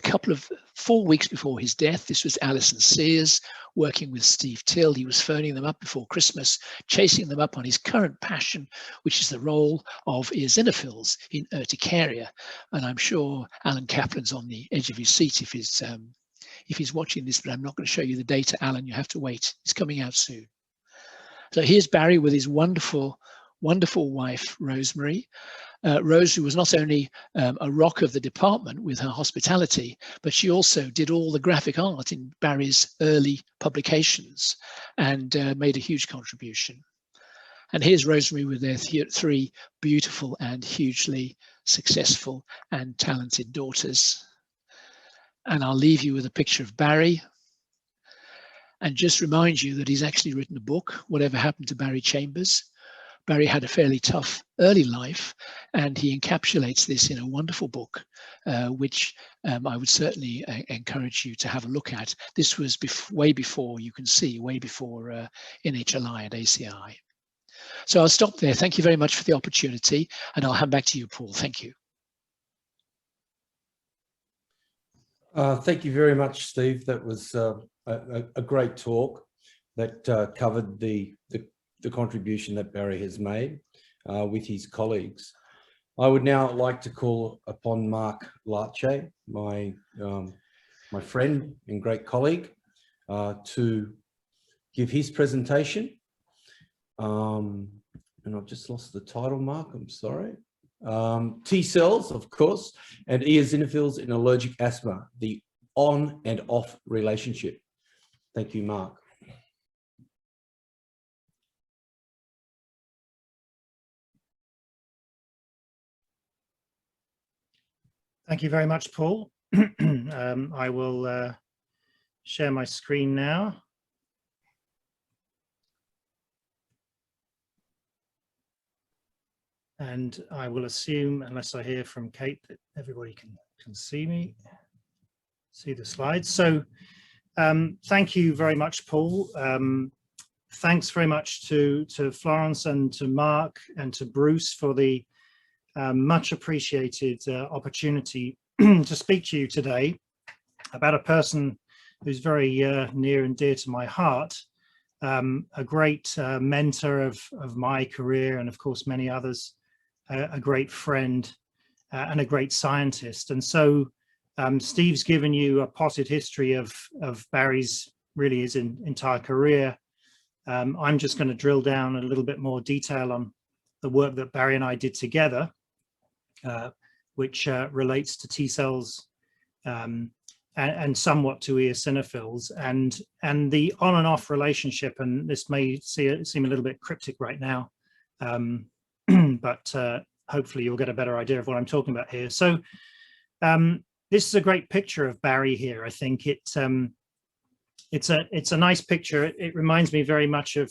4 weeks before his death. This was Alison Sears working with Steve Till. He was phoning them up before Christmas, chasing them up on his current passion, which is the role of eosinophils in urticaria. And I'm sure Alan Kaplan's on the edge of his seat if he's watching this, but I'm not going to show you the data, Alan. You have to wait. It's coming out soon. So here's Barry with his wonderful, wonderful wife, Rosemary. Rose, who was not only a rock of the department with her hospitality, but she also did all the graphic art in Barry's early publications and made a huge contribution. And here's Rosemary with their 3 beautiful and hugely successful and talented daughters. And I'll leave you with a picture of Barry and just remind you that he's actually written a book, Whatever Happened to Barry Chambers. Barry had a fairly tough early life, and he encapsulates this in a wonderful book, which I would certainly encourage you to have a look at. This was way before, you can see, way before NHLI and ACI. So I'll stop there. Thank you very much for the opportunity, and I'll hand back to you, Paul. Thank you. Thank you very much, Steve. That was a great talk that covered the contribution that Barry has made with his colleagues. I would now like to call upon Mark Larché, my friend and great colleague, to give his presentation. And I've just lost the title, Mark, I'm sorry. T cells, of course, and eosinophils in allergic asthma, the on and off relationship. Thank you, Mark. Thank you very much, Paul. I will share my screen now. And I will assume, unless I hear from Kate, that everybody can see me, see the slides. So thank you very much, Paul. Thanks very much to Florence and to Mark and to Bruce for the much appreciated opportunity to speak to you today about a person who's very near and dear to my heart, a great mentor of my career and of course many others, a great friend and a great scientist. And so Steve's given you a potted history of Barry's, really his entire career. I'm just going to drill down a little bit more detail on the work that Barry and I did together, which relates to T cells and somewhat to eosinophils, and the on and off relationship, and this may seem a little bit cryptic right now, but hopefully you'll get a better idea of what I'm talking about here. So this is a great picture of Barry here. I think it's a nice picture. It reminds me very much of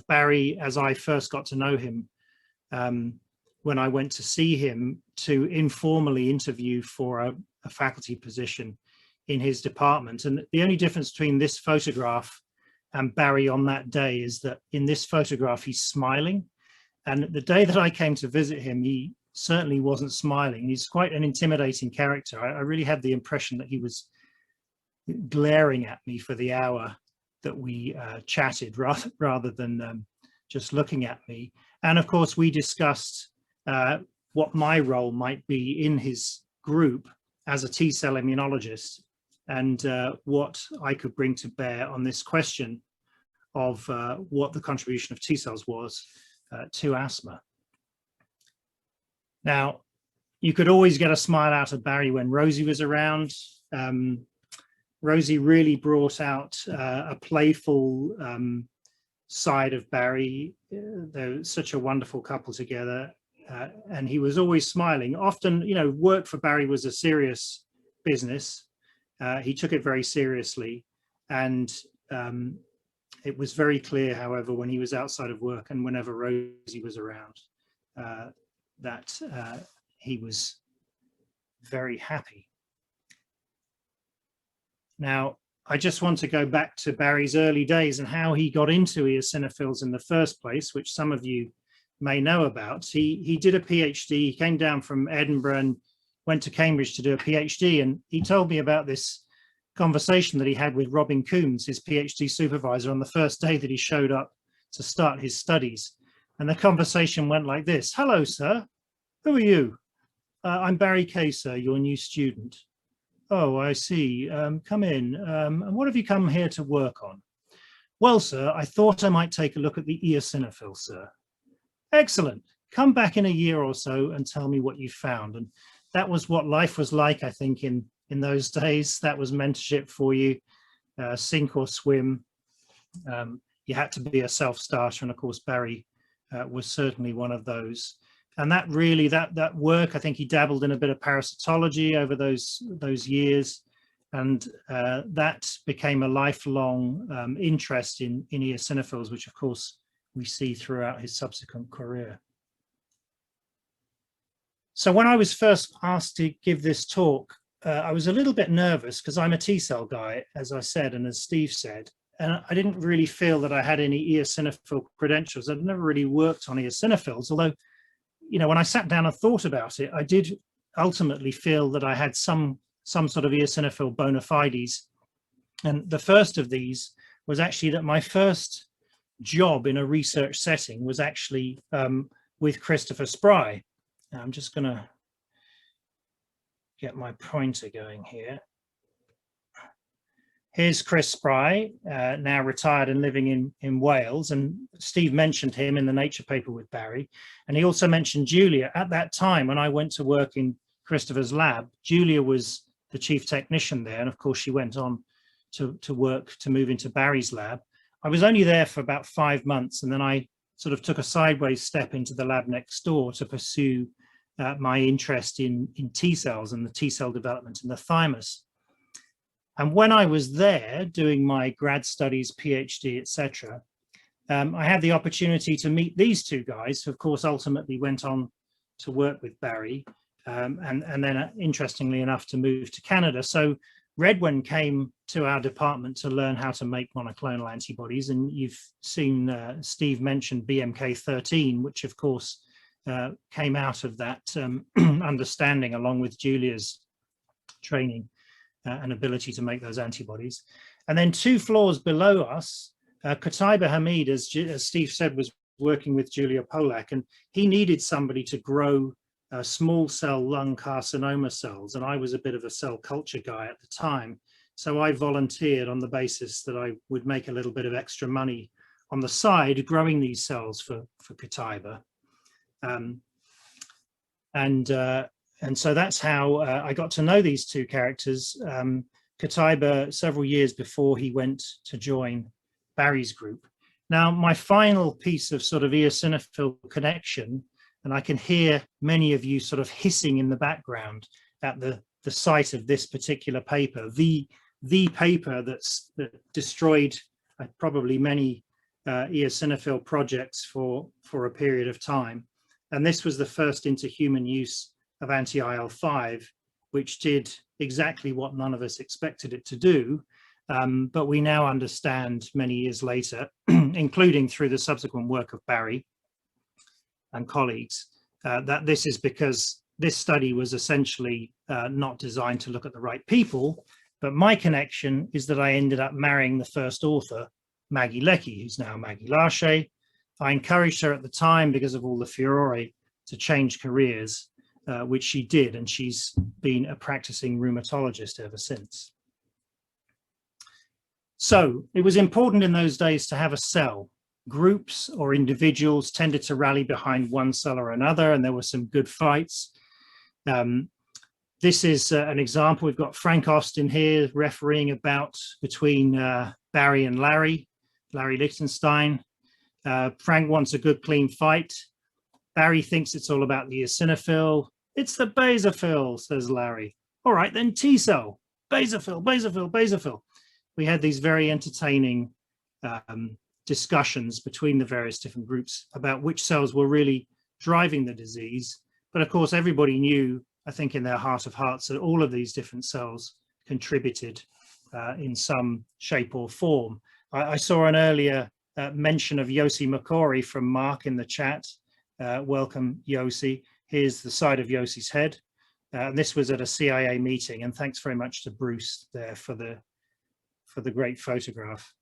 Barry as I first got to know him, when I went to see him to informally interview for a faculty position in his department. And the only difference between this photograph and Barry on that day is that in this photograph he's smiling, and the day that I came to visit him he certainly wasn't smiling. He's quite an intimidating character. I really had the impression that he was glaring at me for the hour that we chatted, rather than just looking at me. And of course we discussed what my role might be in his group as a T-cell immunologist, and what I could bring to bear on this question of what the contribution of T-cells was to asthma. Now, you could always get a smile out of Barry when Rosie was around. Rosie really brought out a playful side of Barry. They're such a wonderful couple together, and he was always smiling. Often, you know, work for Barry was a serious business. He took it very seriously, and it was very clear, however, when he was outside of work and whenever Rosie was around, that he was very happy. Now, I just want to go back to Barry's early days and how he got into eosinophils in the first place, which some of you may know about. He did a PhD. He came down from Edinburgh and went to Cambridge to do a PhD, and he told me about this conversation that he had with Robyn, his PhD supervisor, on the first day that he showed up to start his studies. And the conversation went like this: "Hello, sir. Who are you?" "I'm Barry Kay, sir, your new student." "Oh, I see. Come in. And what have you come here to work on?" "Well, sir, I thought I might take a look at the eosinophil, sir." "Excellent. Come back in a year or so and tell me what you found." And that was what life was like, I think, in those days. That was mentorship for you, sink or swim. You had to be a self-starter, and of course Barry was certainly one of those. And that really, that work, I think he dabbled in a bit of parasitology over those years, and that became a lifelong interest in eosinophils, which of course we see throughout his subsequent career. So when I was first asked to give this talk, I was a little bit nervous because I'm a T-cell guy, as I said, and as Steve said, and I didn't really feel that I had any eosinophil credentials. I'd never really worked on eosinophils, although, you know, when I sat down and thought about it, I did ultimately feel that I had some sort of eosinophil bona fides. And the first of these was actually that my first job in a research setting was actually with Christopher Spry. Now, I'm just going to get my pointer going here. Here's Chris Spry, now retired and living in Wales, and Steve mentioned him in the Nature paper with Barry, and he also mentioned Julia. At that time, when I went to work in Christopher's lab, Julia was the chief technician there, and of course she went on to move into Barry's lab. I was only there for about 5 months, and then I sort of took a sideways step into the lab next door to pursue my interest in T-cells and the T-cell development in the thymus. And when I was there doing my grad studies, PhD, etc., I had the opportunity to meet these two guys, who of course ultimately went on to work with Barry, and then interestingly enough to move to Canada. So Redwen came to our department to learn how to make monoclonal antibodies, and you've seen Steve mention BMK13, which of course came out of that understanding, along with Julia's training and ability to make those antibodies. And then 2 floors below us, Qutaiba Hamid, as Steve said, was working with Julia Polak, and he needed somebody to grow small cell lung carcinoma cells, and I was a bit of a cell culture guy at the time, so I volunteered on the basis that I would make a little bit of extra money on the side growing these cells for Qutaiba. And so that's how I got to know these two characters. Katiba several years before he went to join Barry's group. Now, my final piece of sort of eosinophil connection, and I can hear many of you sort of hissing in the background at the site of this particular paper, the paper that destroyed probably many eosinophil projects for a period of time. And this was the first into human use of anti-IL-5, which did exactly what none of us expected it to do. But we now understand many years later, including through the subsequent work of Barry and colleagues, that this is because this study was essentially not designed to look at the right people. But my connection is that I ended up marrying the first author, Maggie Leckie, who's now Maggie Larché. I encouraged her at the time because of all the furore to change careers, which she did, and she's been a practicing rheumatologist ever since. So it was important in those days to have a cell. Groups or individuals tended to rally behind one cell or another, and there were some good fights. This is an example. We've got Frank Austin here refereeing a bout between Barry and Larry Lichtenstein. Frank wants a good, clean fight. Barry thinks it's all about the eosinophil. It's the basophil, says Larry. All right, then T cell, basophil, basophil, basophil. We had these very entertaining discussions between the various different groups about which cells were really driving the disease. But of course, everybody knew, I think in their heart of hearts, that all of these different cells contributed in some shape or form. I saw an earlier mention of Yossi Makori from Mark in the chat. Welcome, Yossi. Here's the side of Yossi's head. And this was at a CIA meeting, and thanks very much to Bruce there for the great photograph.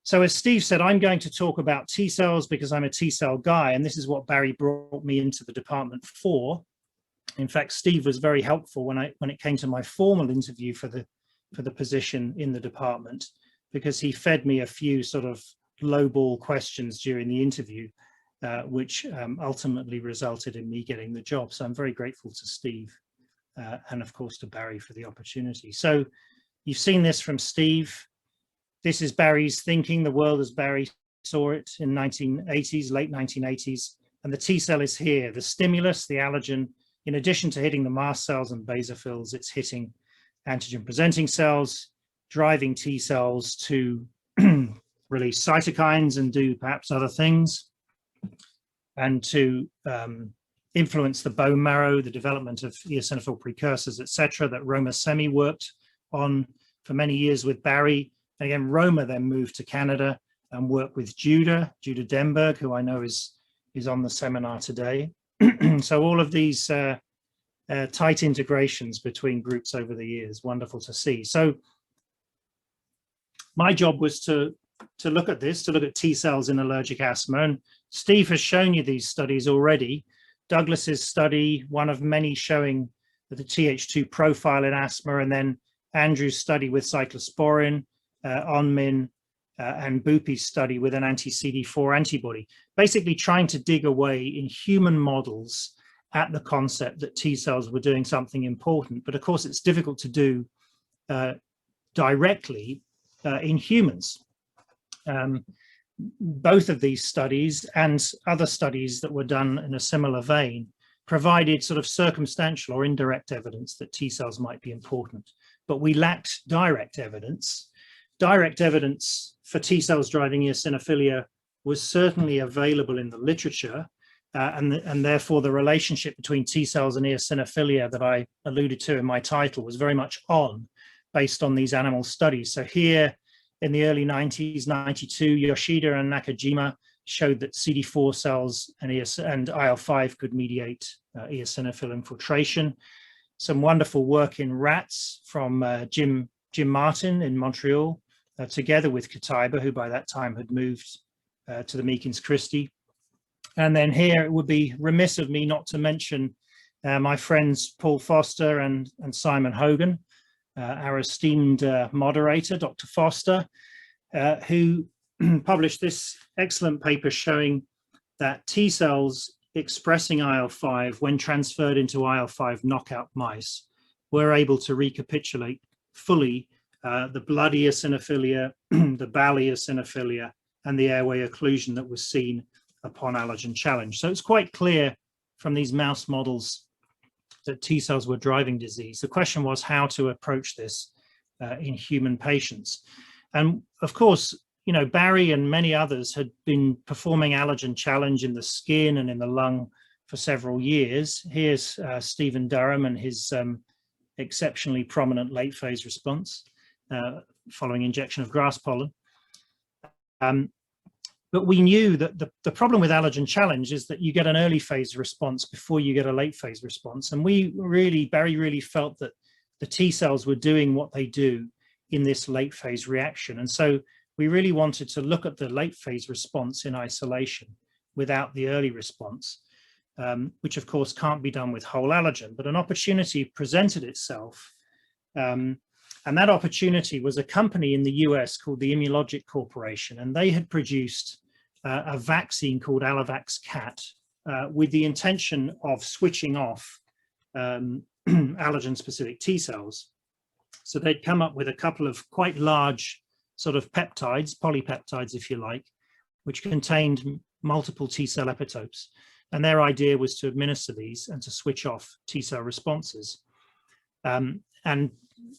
So as Steve said, I'm going to talk about T cells because I'm a T cell guy, and this is what Barry brought me into the department for. In fact, Steve was very helpful when it came to my formal interview for the position in the department, because he fed me a few sort of lowball questions during the interview, which ultimately resulted in me getting the job. So I'm very grateful to Steve and of course to Barry for the opportunity. So you've seen this from Steve. This is Barry's thinking, the world as Barry saw it in 1980s, late 1980s. And the T cell is here, the stimulus, the allergen. In addition to hitting the mast cells and basophils, it's hitting antigen presenting cells, driving T cells to release cytokines and do perhaps other things, and to influence the bone marrow, the development of eosinophil precursors, etc., that Roma Semi worked on for many years with Barry. And again, Roma then moved to Canada and worked with Judah Denberg, who I know is on the seminar today. So all of these tight integrations between groups over the years, wonderful to see. So my job was to look at this, to look at T cells in allergic asthma. And Steve has shown you these studies already. Douglas's study, one of many showing the Th2 profile in asthma, and then Andrew's study with cyclosporin, Onmin, and Bupi's study with an anti-CD4 antibody, basically trying to dig away in human models at the concept that T cells were doing something important. But of course, it's difficult to do directly in humans. Both of these studies and other studies that were done in a similar vein provided sort of circumstantial or indirect evidence that T cells might be important, but we lacked direct evidence. Direct evidence for T cells driving eosinophilia was certainly available in the literature, and therefore the relationship between T cells and eosinophilia that I alluded to in my title was very much based on these animal studies. So here in the early 90s, 92, Yoshida and Nakajima showed that CD4 cells and IL-5 could mediate eosinophil infiltration. Some wonderful work in rats from Jim Martin in Montreal, together with Katiba, who by that time had moved to the Meakins Christie. And then here it would be remiss of me not to mention my friends Paul Foster and Simon Hogan, our esteemed moderator, Dr. Foster, who published this excellent paper showing that T cells expressing IL-5 when transferred into IL-5 knockout mice were able to recapitulate fully the blood eosinophilia, the bowel eosinophilia, and the airway occlusion that was seen upon allergen challenge. So it's quite clear from these mouse models that T cells were driving disease. The question was how to approach this in human patients. And of course, you know, Barry and many others had been performing allergen challenge in the skin and in the lung for several years. Here's Stephen Durham and his exceptionally prominent late phase response following injection of grass pollen. But we knew that the problem with allergen challenge is that you get an early phase response before you get a late phase response. And Barry really felt that the T cells were doing what they do in this late phase reaction. And so we really wanted to look at the late phase response in isolation without the early response, which of course can't be done with whole allergen, but an opportunity presented itself. And that opportunity was a company in the US called the Immunology Corporation, and they had produced a vaccine called Allervax Cat with the intention of switching off allergen-specific T cells. So they'd come up with a couple of quite large sort of peptides, polypeptides, if you like, which contained multiple T cell epitopes. And their idea was to administer these and to switch off T cell responses. And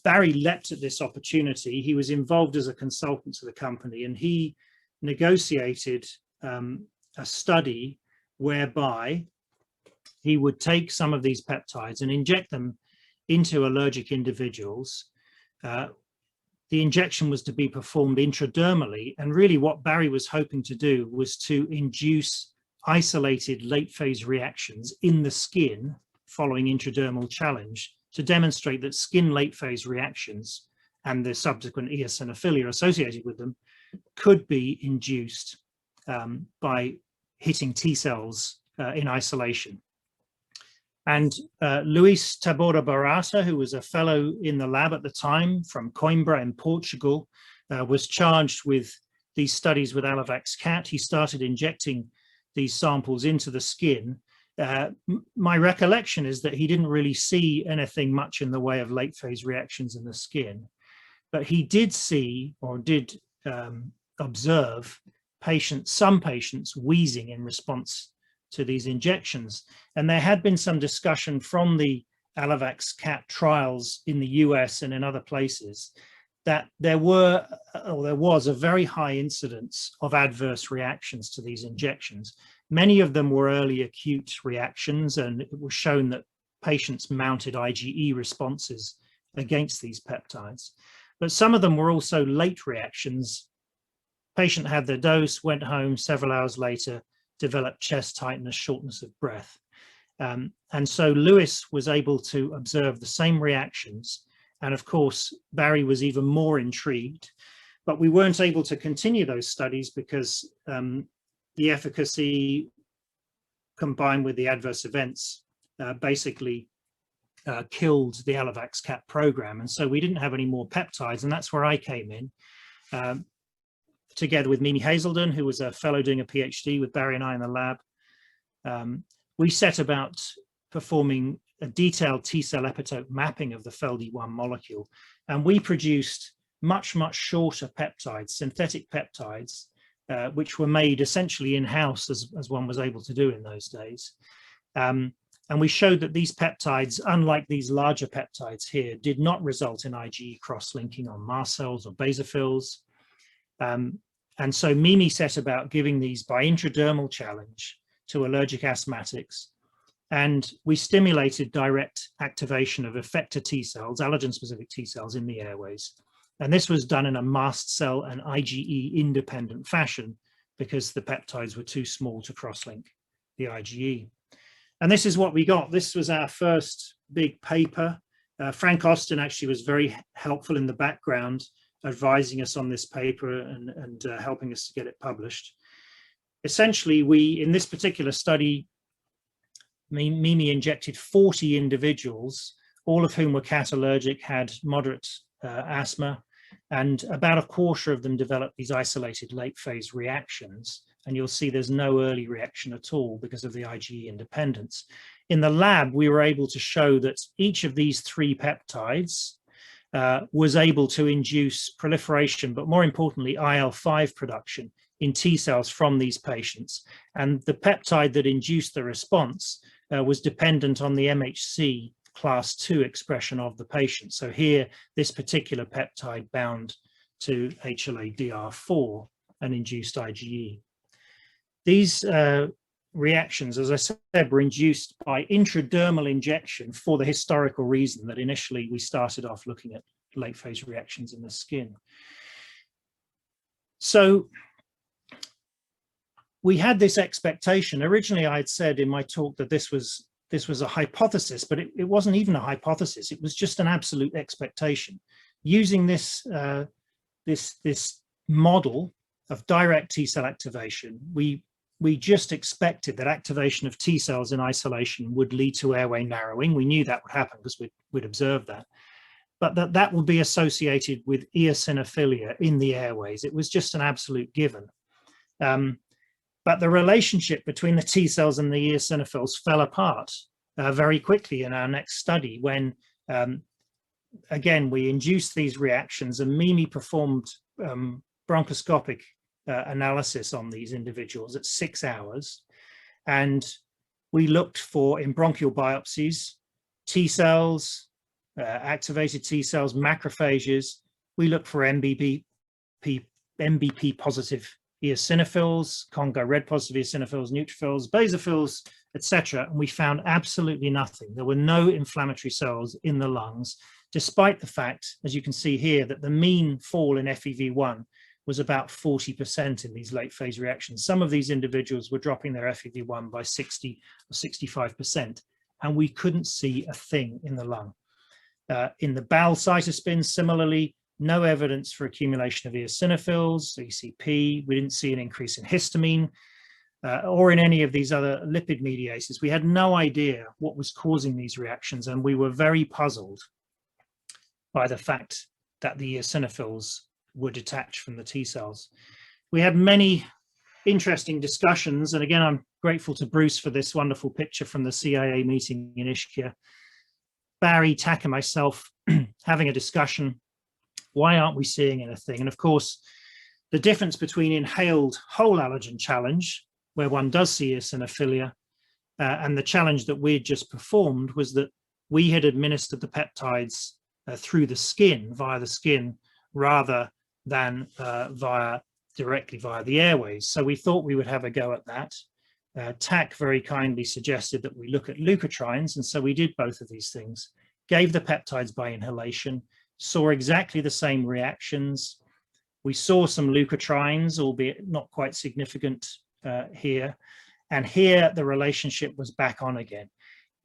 Barry leapt at this opportunity. He was involved as a consultant to the company, and he negotiated a study whereby he would take some of these peptides and inject them into allergic individuals. The injection was to be performed intradermally, and really what Barry was hoping to do was to induce isolated late phase reactions in the skin following intradermal challenge to demonstrate that skin late phase reactions and the subsequent eosinophilia associated with them could be induced by hitting T cells in isolation. And Luis Tabora Barata, who was a fellow in the lab at the time from Coimbra in Portugal, was charged with these studies with Allervax Cat. He started injecting these samples into the skin. My recollection is that he didn't really see anything much in the way of late phase reactions in the skin, but he did see or did observe some patients wheezing in response to these injections. And there had been some discussion from the Allervax Cat trials in the US and in other places that there was a very high incidence of adverse reactions to these injections. Many of them were early acute reactions, and it was shown that patients mounted IgE responses against these peptides. But some of them were also late reactions. Patient had their dose, went home, several hours later, developed chest tightness, shortness of breath. And so Lewis was able to observe the same reactions. And of course, Barry was even more intrigued, but we weren't able to continue those studies because the efficacy combined with the adverse events basically killed the Allervax Cat program. And so we didn't have any more peptides, and that's where I came in. Together with Mimi Hazelden, who was a fellow doing a PhD with Barry and I in the lab. We set about performing a detailed T cell epitope mapping of the FeLD1 molecule. And we produced much, much shorter peptides, synthetic peptides, which were made essentially in-house as one was able to do in those days. And we showed that these peptides, unlike these larger peptides here, did not result in IgE cross-linking on mast cells or basophils. And so Mimi set about giving these by intradermal challenge to allergic asthmatics. And we stimulated direct activation of effector T cells, allergen-specific T cells in the airways. And this was done in a mast cell and IgE independent fashion because the peptides were too small to cross-link the IgE. And this is what we got. This was our first big paper. Frank Austin actually was very helpful in the background, advising us on this paper and helping us to get it published. Essentially, in this particular study, Mimi injected 40 individuals, all of whom were cat allergic, had moderate asthma, and about a quarter of them developed these isolated late phase reactions. And you'll see there's no early reaction at all because of the IgE independence. In the lab, we were able to show that each of these 3 peptides was able to induce proliferation, but more importantly, IL-5 production in T cells from these patients. And the peptide that induced the response was dependent on the MHC class 2 expression of the patient. So here, this particular peptide bound to HLA-DR4 and induced IgE. These reactions, as I said, were induced by intradermal injection for the historical reason that initially we started off looking at late phase reactions in the skin. So we had this expectation. Originally, I had said in my talk that this was a hypothesis, but it wasn't even a hypothesis. It was just an absolute expectation. Using this this model of direct T cell activation, we just expected that activation of T cells in isolation would lead to airway narrowing. We knew that would happen because we'd observed that, but that would be associated with eosinophilia in the airways. It was just an absolute given. But the relationship between the T cells and the eosinophils fell apart very quickly in our next study when, again, we induced these reactions, and Mimi performed bronchoscopic analysis on these individuals at 6 hours. And we looked for, in bronchial biopsies, T cells, activated T cells, macrophages. We looked for MBP positive eosinophils, Congo red positive eosinophils, neutrophils, basophils, etc. And we found absolutely nothing. There were no inflammatory cells in the lungs, despite the fact, as you can see here, that the mean fall in FEV1 was about 40% in these late phase reactions. Some of these individuals were dropping their FEV1 by 60 or 65%, and we couldn't see a thing in the lung. In the bowel cytospin, similarly, no evidence for accumulation of eosinophils, ECP. We didn't see an increase in histamine or in any of these other lipid mediators. We had no idea what was causing these reactions, and we were very puzzled by the fact that the eosinophils were detached from the T cells. We had many interesting discussions, and again, I'm grateful to Bruce for this wonderful picture from the CIA meeting in Ischia. Barry, Tack, and myself having a discussion. Why aren't we seeing anything? And of course, the difference between inhaled whole allergen challenge, where one does see eosinophilia, and the challenge that we had just performed was that we had administered the peptides through the skin, via the skin, rather than directly via the airways. So we thought we would have a go at that. Tack very kindly suggested that we look at leukotrienes, and so we did both of these things, gave the peptides by inhalation, saw exactly the same reactions. We saw some leukotrienes, albeit not quite significant here. And here the relationship was back on again.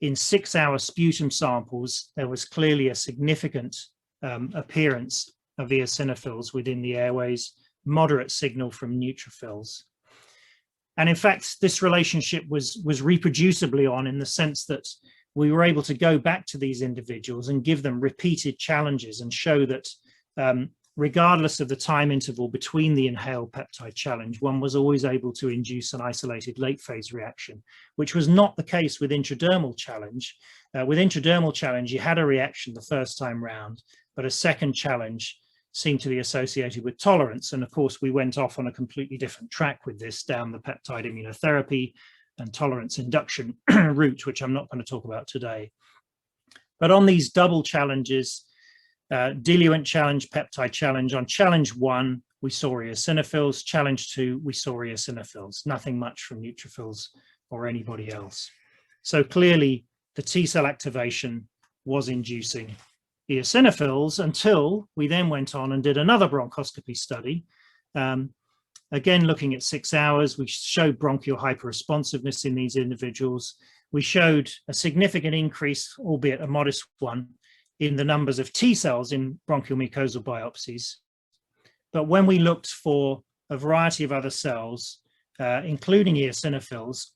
In 6-hour sputum samples, there was clearly a significant appearance of eosinophils within the airways, moderate signal from neutrophils. And in fact, this relationship was reproducibly on in the sense that we were able to go back to these individuals and give them repeated challenges and show that regardless of the time interval between the inhaled peptide challenge, one was always able to induce an isolated late phase reaction, which was not the case with intradermal challenge. With intradermal challenge, you had a reaction the first time round, but a second challenge seemed to be associated with tolerance. And of course, we went off on a completely different track with this down the peptide immunotherapy and tolerance induction route, which I'm not going to talk about today. But on these double challenges, diluent challenge, peptide challenge, on challenge 1, we saw eosinophils. Challenge 2, we saw eosinophils, nothing much from neutrophils or anybody else. So clearly the T cell activation was inducing eosinophils until we then went on and did another bronchoscopy study. Again, looking at 6 hours, we showed bronchial hyperresponsiveness in these individuals. We showed a significant increase, albeit a modest one, in the numbers of T cells in bronchial mucosal biopsies. But when we looked for a variety of other cells, including eosinophils,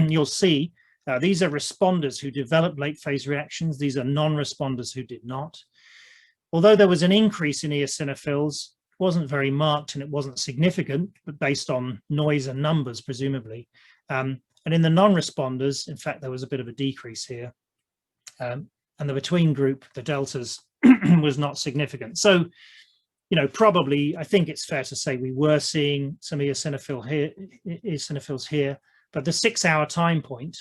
you'll see these are responders who developed late phase reactions. These are non-responders who did not. Although there was an increase in eosinophils, it wasn't very marked and it wasn't significant, but based on noise and numbers, presumably. And in the non-responders, in fact, there was a bit of a decrease here. And the between group, the deltas was not significant. So, you know, probably, I think it's fair to say we were seeing some eosinophils here, but the 6-hour time point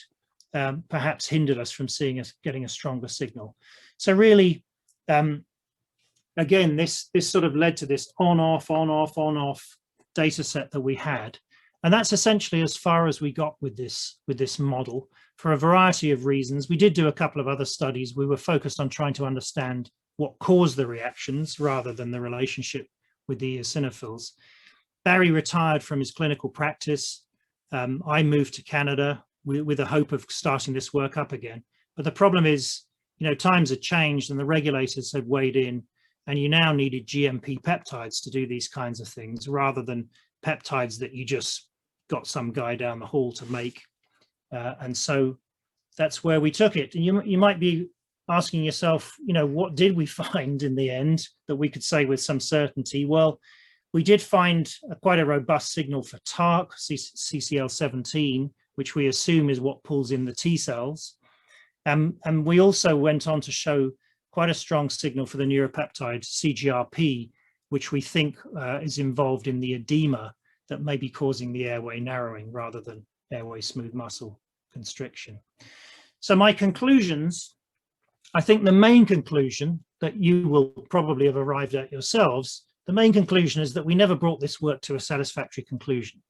perhaps hindered us from getting a stronger signal. So really, again, this sort of led to this on-off data set that we had. And that's essentially as far as we got with this model for a variety of reasons. We did do a couple of other studies. We were focused on trying to understand what caused the reactions rather than the relationship with the eosinophils. Barry retired from his clinical practice. I moved to Canada with the hope of starting this work up again. But the problem is, you know, times had changed and the regulators had weighed in, and you now needed GMP peptides to do these kinds of things rather than peptides that you just got some guy down the hall to make. And so that's where we took it. And you might be asking yourself, you know, what did we find in the end that we could say with some certainty? Well, we did find quite a robust signal for TARC, CCL17, which we assume is what pulls in the T cells. And we also went on to show quite a strong signal for the neuropeptide CGRP, which we think is involved in the edema that may be causing the airway narrowing rather than airway smooth muscle constriction. So my conclusions, I think the main conclusion that you will probably have arrived at yourselves, the main conclusion is that we never brought this work to a satisfactory conclusion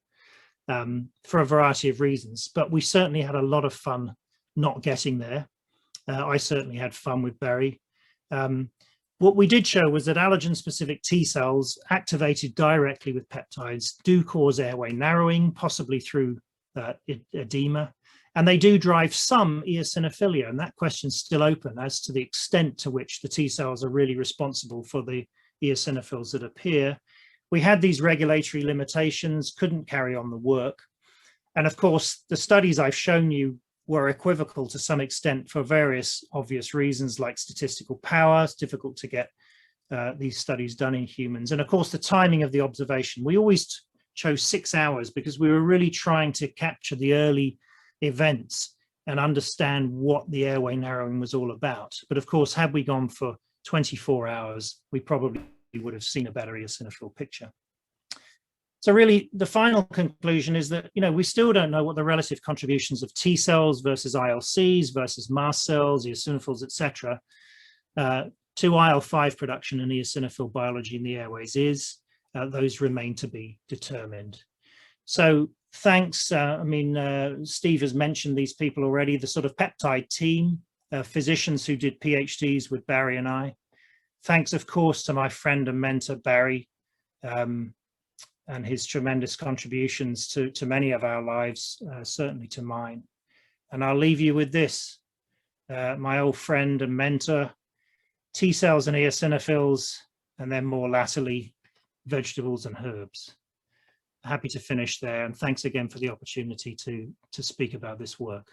for a variety of reasons, but we certainly had a lot of fun not getting there. I certainly had fun with Barry. What we did show was that allergen-specific T cells activated directly with peptides do cause airway narrowing, possibly through edema, and they do drive some eosinophilia, and that question's still open as to the extent to which the T cells are really responsible for the eosinophils that appear. We had these regulatory limitations, couldn't carry on the work, and of course, the studies I've shown you were equivocal to some extent for various obvious reasons like statistical power. It's difficult to get these studies done in humans. And of course, the timing of the observation. We always chose 6 hours because we were really trying to capture the early events and understand what the airway narrowing was all about. But of course, had we gone for 24 hours, we probably would have seen a better eosinophil picture. So really, the final conclusion is that, you know, we still don't know what the relative contributions of T cells versus ILCs versus mast cells, eosinophils, etc., to IL-5 production and eosinophil biology in the airways is. Those remain to be determined. So thanks. Steve has mentioned these people already, the sort of peptide team, physicians who did PhDs with Barry and I. Thanks, of course, to my friend and mentor, Barry, and his tremendous contributions to many of our lives, certainly to mine. And I'll leave you with this, my old friend and mentor, T cells and eosinophils, and then more latterly, vegetables and herbs. Happy to finish there, and thanks again for the opportunity to speak about this work.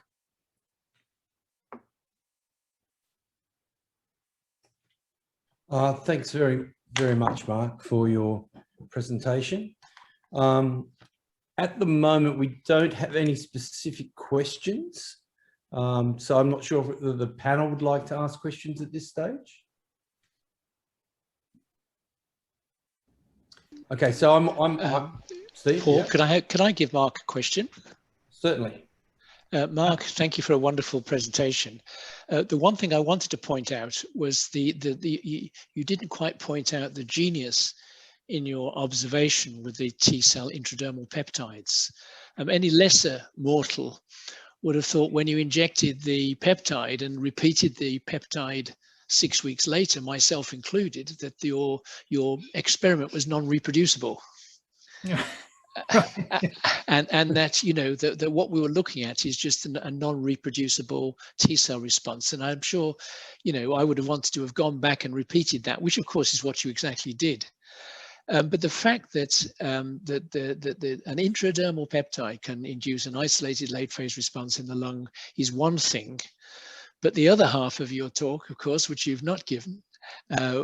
Thanks very, very much, Mark, for your presentation. At the moment, we don't have any specific questions, so I'm not sure if the panel would like to ask questions at this stage. Okay, so I'm Steve. Paul, yeah. could I give Mark a question? Certainly. Mark, thank you for a wonderful presentation. The one thing I wanted to point out was you didn't quite point out the genius in your observation with the T cell intradermal peptides. Any lesser mortal would have thought when you injected the peptide and repeated the peptide 6 weeks later, myself included, that your experiment was non-reproducible. and that, you know, that what we were looking at is just a non-reproducible T cell response. And I'm sure, you know, I would have wanted to have gone back and repeated that, which of course is what you exactly did. But the fact that an intradermal peptide can induce an isolated late phase response in the lung is one thing. But the other half of your talk, of course, which you've not given,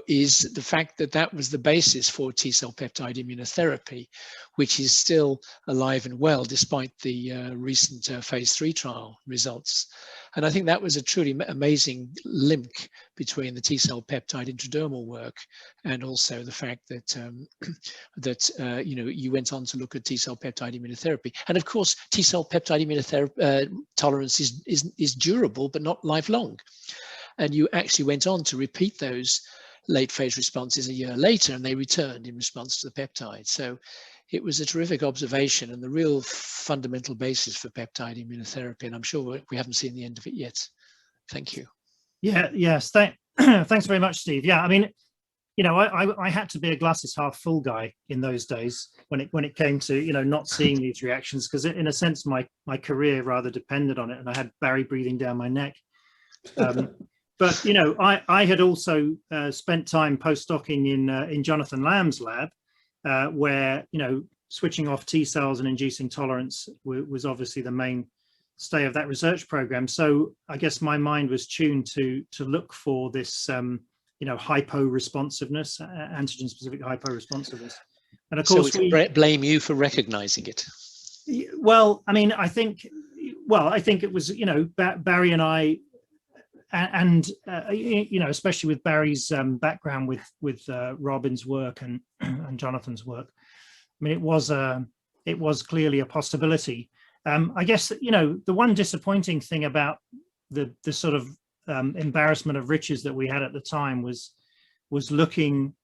is the fact that that was the basis for T cell peptide immunotherapy, which is still alive and well despite the recent phase 3 trial results. And I think that was a truly amazing link between the T-cell peptide intradermal work and also the fact that you went on to look at T-cell peptide immunotherapy. And of course, T-cell peptide immunotherapy tolerance is durable, but not lifelong. And you actually went on to repeat those late phase responses a year later, and they returned in response to the peptide. So it was a terrific observation and the real fundamental basis for peptide immunotherapy. And I'm sure we haven't seen the end of it yet. Thank you. Yeah, yes. Thanks very much, Steve. Yeah, I mean, I had to be a glasses half full guy in those days when it came to, not seeing these reactions, because in a sense, my career rather depended on it, and I had Barry breathing down my neck. But I had also spent time postdocing in Jonathan Lamb's lab, where switching off T cells and inducing tolerance was obviously the mainstay of that research program. So I guess my mind was tuned to look for this hypo-responsiveness, antigen-specific hypo-responsiveness. And of course, we blame you for recognizing it. Well, I mean, I think it was Barry and I. And especially with Barry's background with Robyn's work and Jonathan's work, I mean, it was clearly a possibility. I guess the one disappointing thing about the sort of embarrassment of riches that we had at the time was looking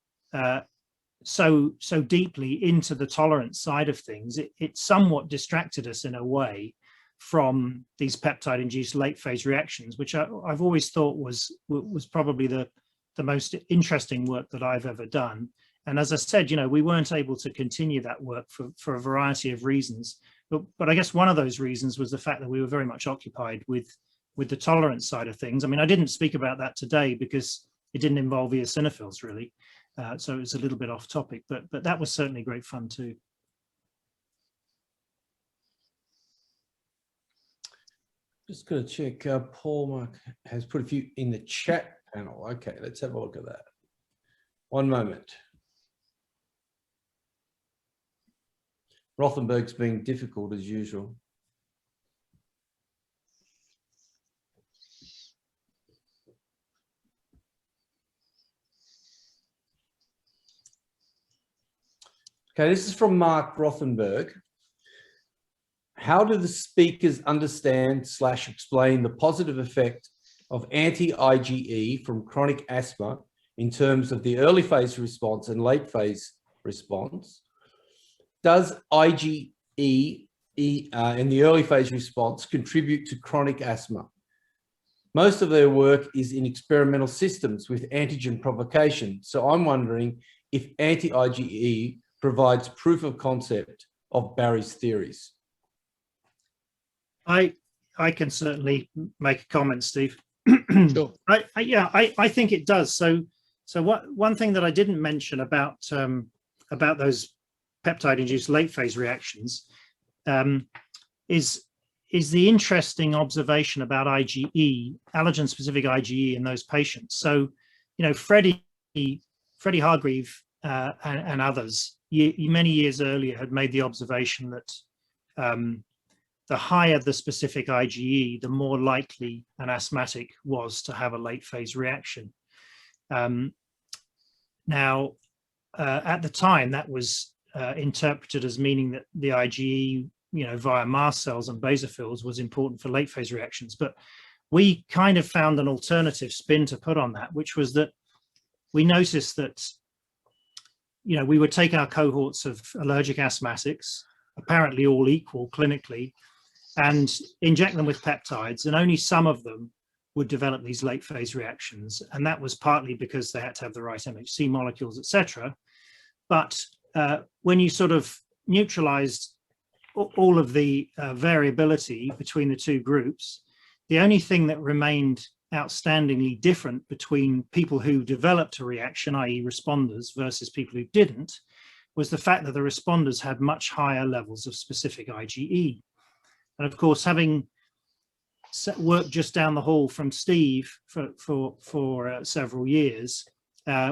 so deeply into the tolerance side of things. It somewhat distracted us in a way from these peptide-induced late phase reactions, which I've always thought was probably the most interesting work that I've ever done. And as I said, we weren't able to continue that work for a variety of reasons. But I guess one of those reasons was the fact that we were very much occupied with the tolerance side of things. I mean, I didn't speak about that today because it didn't involve eosinophils really, so it was a little bit off topic. But that was certainly great fun too. Just going to check. Paul Mark has put a few in the chat panel. Okay, let's have a look at that. One moment. Rothenberg's being difficult as usual. Okay, this is from Mark Rothenberg. How do the speakers understand / explain the positive effect of anti-IgE from chronic asthma in terms of the early phase response and late phase response? Does IgE in the early phase response contribute to chronic asthma? Most of their work is in experimental systems with antigen provocation. So I'm wondering if anti-IgE provides proof of concept of Barry's theories. I can certainly make a comment, Steve. Sure. I think it does. So one thing that I didn't mention about those peptide-induced late phase reactions is the interesting observation about IgE, allergen-specific IgE in those patients. So, Freddie Hargreave and others many years earlier had made the observation that the higher the specific IgE, the more likely an asthmatic was to have a late phase reaction. Now, at the time, that was interpreted as meaning that the IgE, via mast cells and basophils was important for late phase reactions. But we kind of found an alternative spin to put on that, which was that we noticed that, we would take our cohorts of allergic asthmatics, apparently all equal clinically, and inject them with peptides, and only some of them would develop these late phase reactions. And that was partly because they had to have the right MHC molecules, etc. But when you sort of neutralized all of the variability between the two groups, the only thing that remained outstandingly different between people who developed a reaction, i.e. responders, versus people who didn't, was the fact that the responders had much higher levels of specific IgE. And of course, having worked just down the hall from Steve for several years,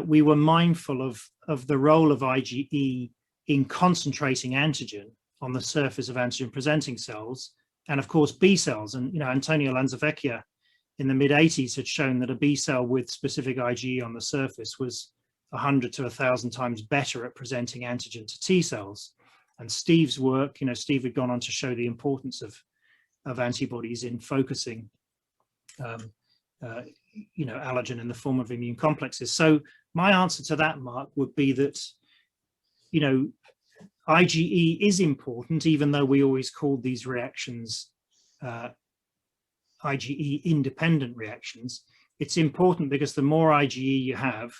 we were mindful of the role of IgE in concentrating antigen on the surface of antigen presenting cells and of course B cells. And Antonio Lanzavecchia in the mid-80s had shown that a B cell with specific IgE on the surface was 100 to 1,000 times better at presenting antigen to T cells. And Steve's work, Steve had gone on to show the importance of antibodies in focusing allergen in the form of immune complexes. So my answer to that, Mark, would be that IgE is important, even though we always called these reactions IgE independent reactions. It's important because the more IgE you have,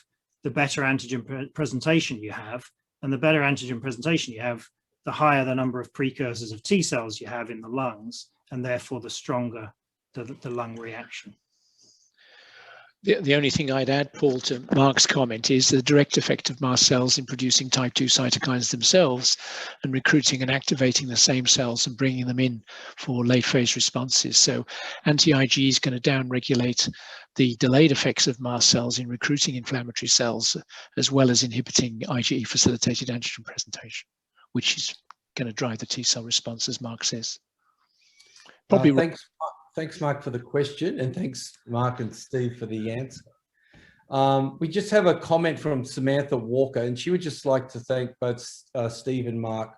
the better antigen presentation you have, and the better antigen presentation you have, the higher the number of precursors of T cells you have in the lungs, and therefore the stronger the lung reaction. The only thing I'd add, Paul, to Mark's comment is the direct effect of mast cells in producing type 2 cytokines themselves and recruiting and activating the same cells and bringing them in for late phase responses. So anti-IgE is going to downregulate the delayed effects of mast cells in recruiting inflammatory cells, as well as inhibiting IgE facilitated antigen presentation, which is going to drive the T cell response, as Mark says. Probably. Thanks, Mark, for the question, and thanks, Mark and Steve, for the answer. We just have a comment from Samantha Walker, and she would just like to thank both Steve and Mark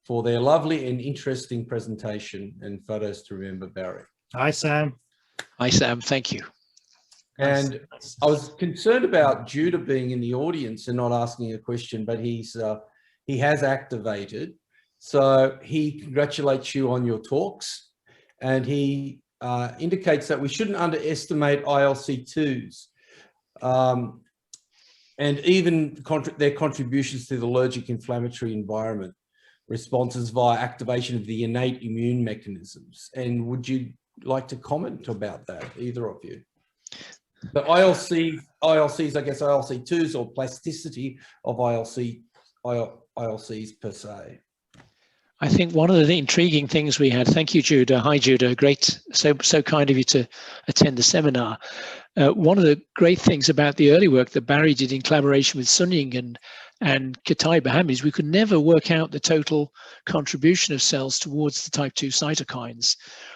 for their lovely and interesting presentation and photos to remember Barry. Hi, Sam. Hi, Sam. Thank you. And I was concerned about Judah being in the audience and not asking a question, but he has activated. So he congratulates you on your talks, and he indicates that we shouldn't underestimate ILC2s and even their contributions to the allergic inflammatory environment responses via activation of the innate immune mechanisms. And would you like to comment about that, either of you? The ILCs, I guess ILC2s, or plasticity of ILCs per se. I think one of the intriguing things we had, thank you, Judah. Hi, Judah. Great, so kind of you to attend the seminar. One of the great things about the early work that Barry did in collaboration with Sunying and Katai Bahami is we could never work out the total contribution of cells towards the type 2 cytokines.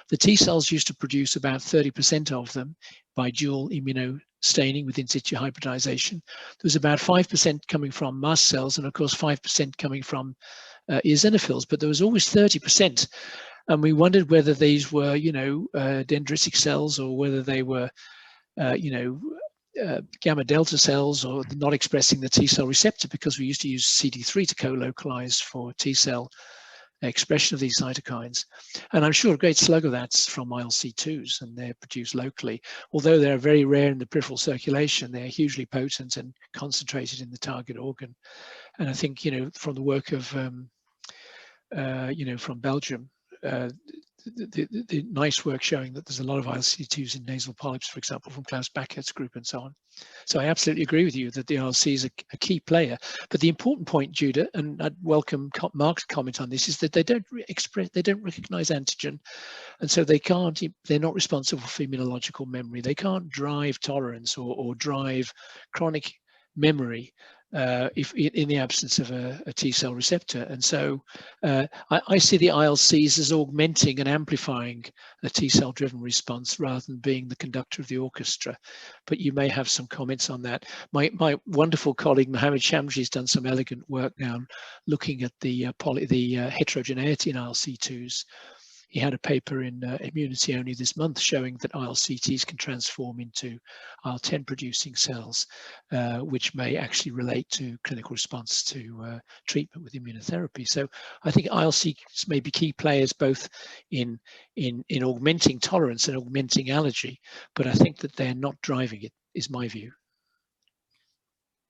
The T cells used to produce about 30% of them by dual immunostaining with in situ hybridization. There was about 5% coming from mast cells, and of course 5% coming from eosinophils, but there was always 30%. And we wondered whether these were, dendritic cells, or whether they were, gamma delta cells, or not expressing the T cell receptor, because we used to use CD3 to co-localize for T cell expression of these cytokines. And I'm sure a great slug of that's from ILC2s, and they're produced locally. Although they're very rare in the peripheral circulation, they're hugely potent and concentrated in the target organ. And I think, from the work of, from Belgium, the nice work showing that there's a lot of ILC2s in nasal polyps, for example, from Klaus Backett's group and so on. So I absolutely agree with you that the ILC is a key player. But the important point, Judah, and I'd welcome Mark's comment on this, is that they don't recognize antigen, and so they're not responsible for immunological memory. They can't drive tolerance or drive chronic memory if in the absence of a T cell receptor. And so I see the ILCs as augmenting and amplifying a T cell driven response rather than being the conductor of the orchestra. But you may have some comments on that. My wonderful colleague Mohammed Shamji has done some elegant work now looking at the heterogeneity in ILC2s. He had a paper in Immunity only this month showing that ILCTs can transform into IL-10 producing cells, which may actually relate to clinical response to treatment with immunotherapy. So I think ILCs may be key players both in augmenting tolerance and augmenting allergy, but I think that they're not driving it, is my view.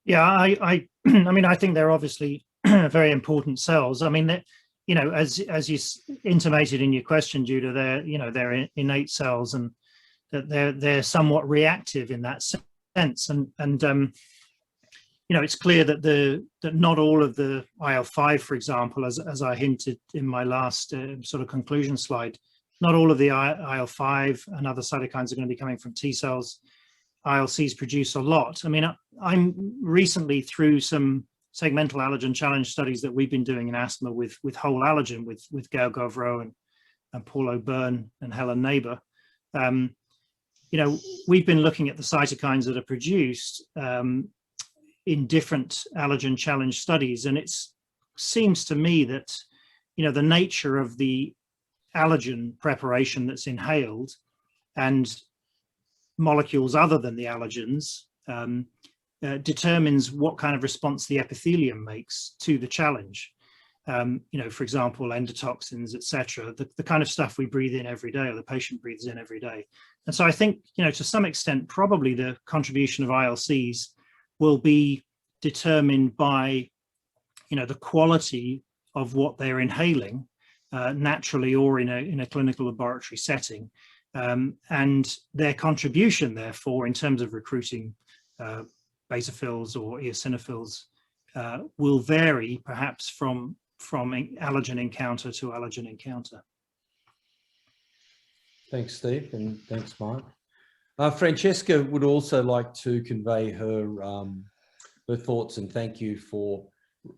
Yeah, I mean, I think they're obviously very important cells. I mean, as you intimated in your question, Judah, they're innate cells, and that they're somewhat reactive in that sense. And it's clear that not all of the IL-5, for example, as I hinted in my last sort of conclusion slide, not all of the IL-5 and other cytokines are going to be coming from T cells. ILCs produce a lot. I mean, I'm recently through some segmental allergen challenge studies that we've been doing in asthma with whole allergen with Gail Govreau Paul O'Byrne and Helen Neighbour, you know, we've been looking at the cytokines that are produced in different allergen challenge studies, and it seems to me that, you know, the nature of the allergen preparation that's inhaled and molecules other than the allergens determines what kind of response the epithelium makes to the challenge. You know, for example, endotoxins, etc., the kind of stuff we breathe in every day, or the patient breathes in every day. And so I think, you know, to some extent, probably the contribution of ILCs will be determined by, you know, the quality of what they're inhaling naturally or in a clinical laboratory setting, and their contribution, therefore, in terms of recruiting basophils or eosinophils will vary perhaps from allergen encounter to allergen encounter. Thanks, Steve, and thanks, Mark. Francesca would also like to convey her her thoughts and thank you for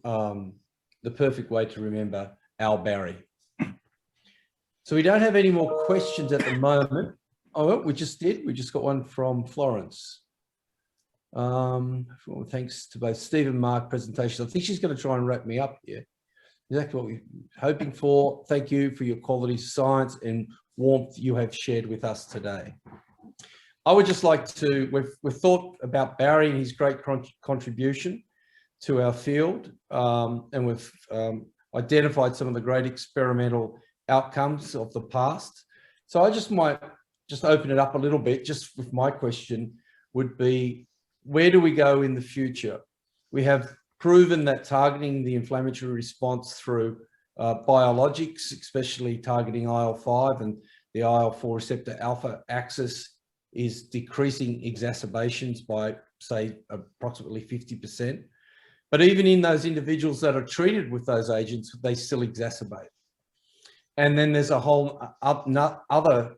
the perfect way to remember Al Barry. So we don't have any more questions at the moment. Oh, well, we just did. We just got one from Florence. Thanks to both Steve and Mark presentations. I think she's going to try and wrap me up here. Exactly what we're hoping for. Thank you for your quality science and warmth you have shared with us today. I would just like to, we've thought about Barry and his great contribution to our field, and we've identified some of the great experimental outcomes of the past. So I just might just open it up a little bit, just with my question would be, where do we go in the future? We have proven that targeting the inflammatory response through biologics, especially targeting IL-5 and the IL-4 receptor alpha axis, is decreasing exacerbations by, say, approximately 50%. But even in those individuals that are treated with those agents, they still exacerbate. And then there's a whole other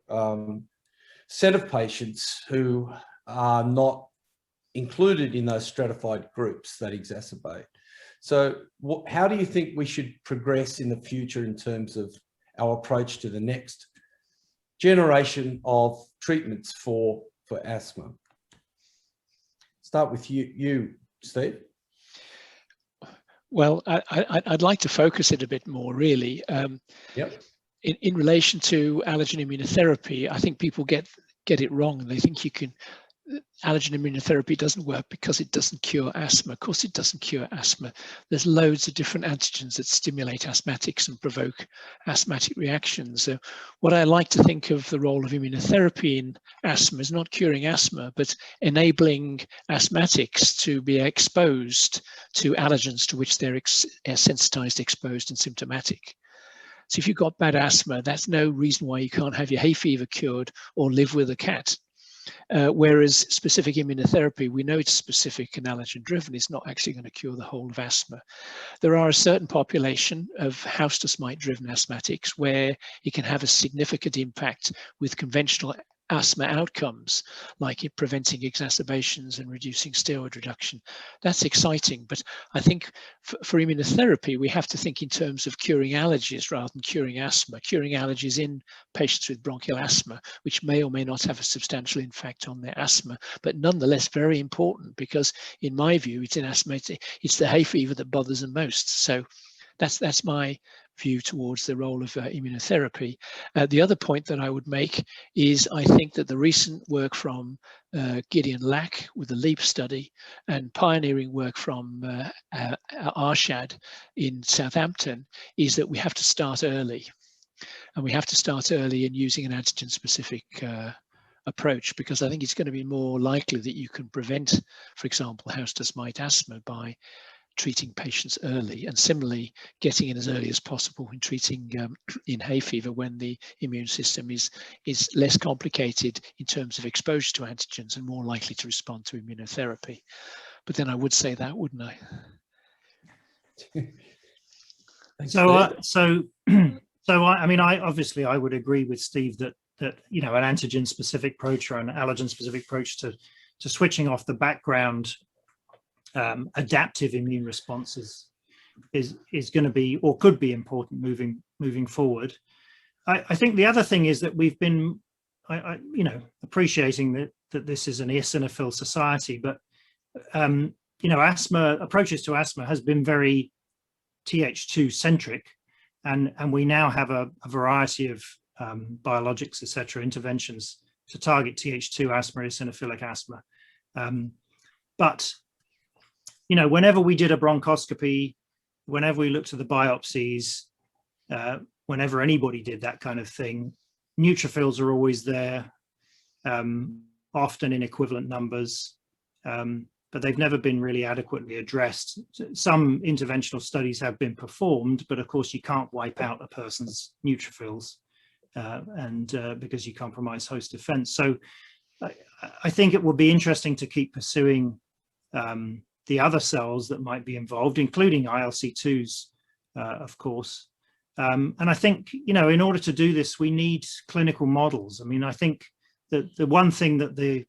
set of patients who are not included in those stratified groups that exacerbate. So how do you think we should progress in the future in terms of our approach to the next generation of treatments for asthma? Start with you, Steve. Well, I'd like to focus it a bit more, really. Yep. In relation to allergen immunotherapy, I think people get it wrong. They think allergen immunotherapy doesn't work because it doesn't cure asthma. Of course, it doesn't cure asthma. There's loads of different antigens that stimulate asthmatics and provoke asthmatic reactions. So what I like to think of the role of immunotherapy in asthma is not curing asthma, but enabling asthmatics to be exposed to allergens to which they're sensitized, exposed, and symptomatic. So if you've got bad asthma, that's no reason why you can't have your hay fever cured or live with a cat. Whereas specific immunotherapy, we know it's specific and allergen driven, it's not actually going to cure the whole of asthma. There are a certain population of house dust mite driven asthmatics where it can have a significant impact with conventional asthma outcomes, like it preventing exacerbations and reducing steroid reduction. That's exciting, but I think for immunotherapy, we have to think in terms of curing allergies rather than curing asthma. Curing allergies in patients with bronchial asthma, which may or may not have a substantial impact on their asthma, but nonetheless very important, because in my view, it's in asthma, it's the hay fever that bothers them most. So that's my view towards the role of immunotherapy. The other point that I would make is I think that the recent work from Gideon Lack with the LEAP study and pioneering work from Arshad in Southampton is that we have to start early. And we have to start early in using an antigen-specific approach, because I think it's going to be more likely that you can prevent, for example, house dust mite asthma by treating patients early, and similarly getting in as early as possible in treating in hay fever when the immune system is less complicated in terms of exposure to antigens and more likely to respond to immunotherapy. But then I would say that, wouldn't I? So I mean, I would agree with Steve that you know, an antigen specific approach or an allergen specific approach to switching off the background adaptive immune responses is going to be, or could be, important moving forward. I think the other thing is that we've been, appreciating that this is an eosinophil society, but asthma approaches to asthma has been very Th2 centric, and we now have a variety of biologics, etc., interventions to target Th2 asthma, eosinophilic asthma. But whenever we did a bronchoscopy, whenever we looked at the biopsies, whenever anybody did that kind of thing, neutrophils are always there, often in equivalent numbers, but they've never been really adequately addressed. Some interventional studies have been performed, but of course you can't wipe out a person's neutrophils because you compromise host defense. So I think it will be interesting to keep pursuing the other cells that might be involved, including ILC2s, of course. And I think, in order to do this, we need clinical models. I mean, I think that the one thing that the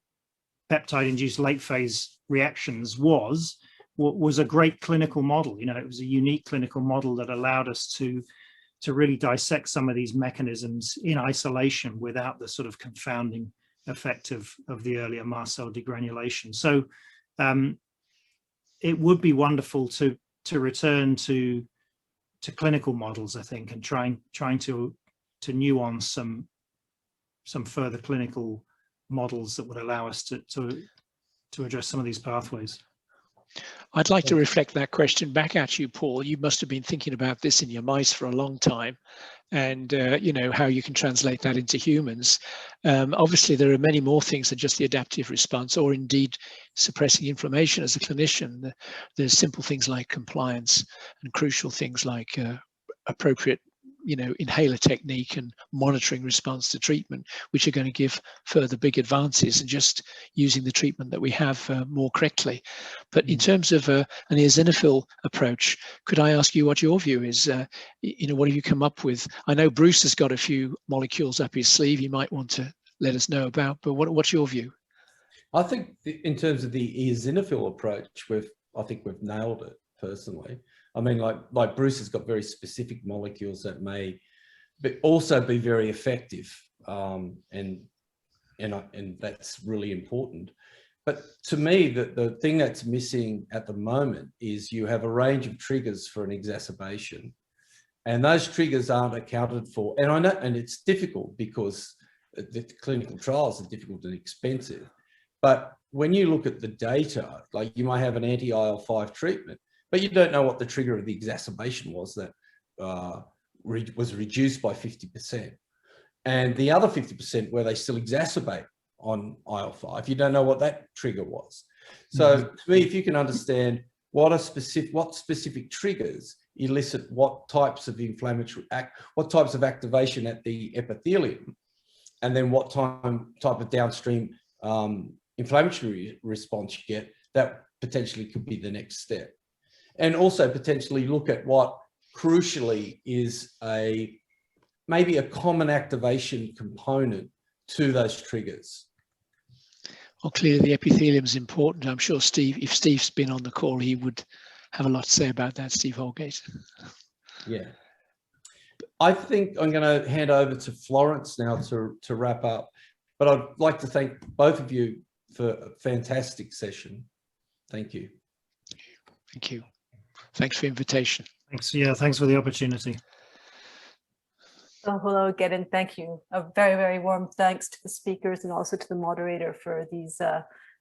peptide-induced late phase reactions was a great clinical model. It was a unique clinical model that allowed us to really dissect some of these mechanisms in isolation without the sort of confounding effect of the earlier mast cell degranulation. So it would be wonderful to return to clinical models, I think, and trying to nuance some further clinical models that would allow us to address some of these pathways. I'd like to reflect that question back at you, Paul. You must have been thinking about this in your mice for a long time, and how you can translate that into humans. Obviously, there are many more things than just the adaptive response, or indeed suppressing inflammation. As a clinician, there's simple things like compliance and crucial things like appropriate inhaler technique and monitoring response to treatment, which are going to give further big advances in just using the treatment that we have more correctly. But in terms of an eosinophil approach, could I ask you what your view is? What have you come up with? I know Bruce has got a few molecules up his sleeve he might want to let us know about, but what's your view? I think in terms of the eosinophil approach, I think we've nailed it personally. I mean, like Bruce has got very specific molecules that may also be very effective, and that's really important. But to me, the thing that's missing at the moment is you have a range of triggers for an exacerbation, and those triggers aren't accounted for. And I know, and it's difficult because the clinical trials are difficult and expensive. But when you look at the data, like you might have an anti-IL-5 treatment, but you don't know what the trigger of the exacerbation was that was reduced by 50%. And the other 50% where they still exacerbate on IL-5, you don't know what that trigger was. So to me, if you can understand what specific triggers elicit what types of what types of activation at the epithelium, and then what type of downstream inflammatory response you get, that potentially could be the next step. And also potentially look at what crucially is maybe a common activation component to those triggers. Well, clearly the epithelium is important. I'm sure if Steve's been on the call, he would have a lot to say about that, Steve Holgate. Yeah. I think I'm going to hand over to Florence now to wrap up, but I'd like to thank both of you for a fantastic session. Thank you. Thank you. Thanks for the invitation. Thanks. Yeah, thanks for the opportunity. So hello again, and thank you. A very, very warm thanks to the speakers and also to the moderator for these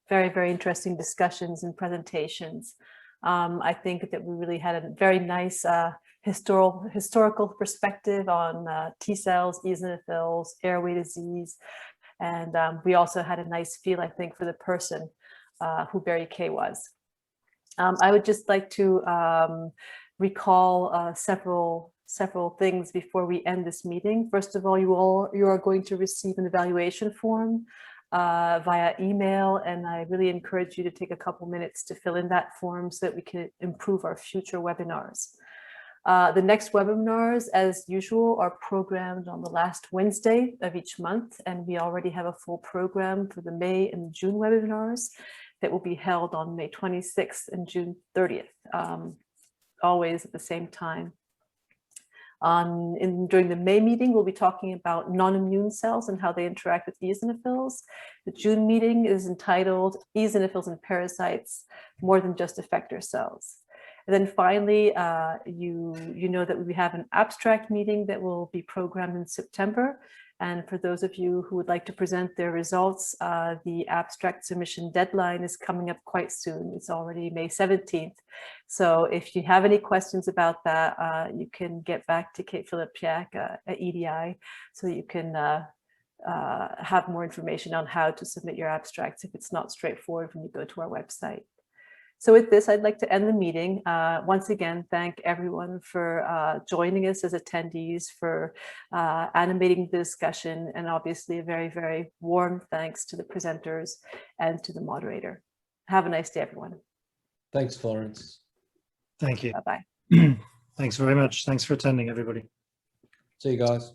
very, very interesting discussions and presentations. I think that we really had a very nice historical perspective on T cells, eosinophils, airway disease, and we also had a nice feel, I think, for the person who Barry K was. I would just like to recall several things before we end this meeting. First of all, you are going to receive an evaluation form via email, and I really encourage you to take a couple minutes to fill in that form so that we can improve our future webinars. The next webinars, as usual, are programmed on the last Wednesday of each month, and we already have a full program for the May and June webinars that will be held on May 26th and June 30th, always at the same time. During the May meeting, we'll be talking about non-immune cells and how they interact with eosinophils. The June meeting is entitled Eosinophils and Parasites, More Than Just Effector Cells. And then finally, you know that we have an abstract meeting that will be programmed in September. And for those of you who would like to present their results, the abstract submission deadline is coming up quite soon. It's already May 17th. So if you have any questions about that, you can get back to Kate Philipp-Piak at EDI so you can have more information on how to submit your abstracts if it's not straightforward when you go to our website. So with this, I'd like to end the meeting. Once again, thank everyone for joining us as attendees, for animating the discussion, and obviously a very, very warm thanks to the presenters and to the moderator. Have a nice day, everyone. Thanks, Florence. Thank you. Bye-bye. Thanks very much. Thanks for attending, everybody. See you guys.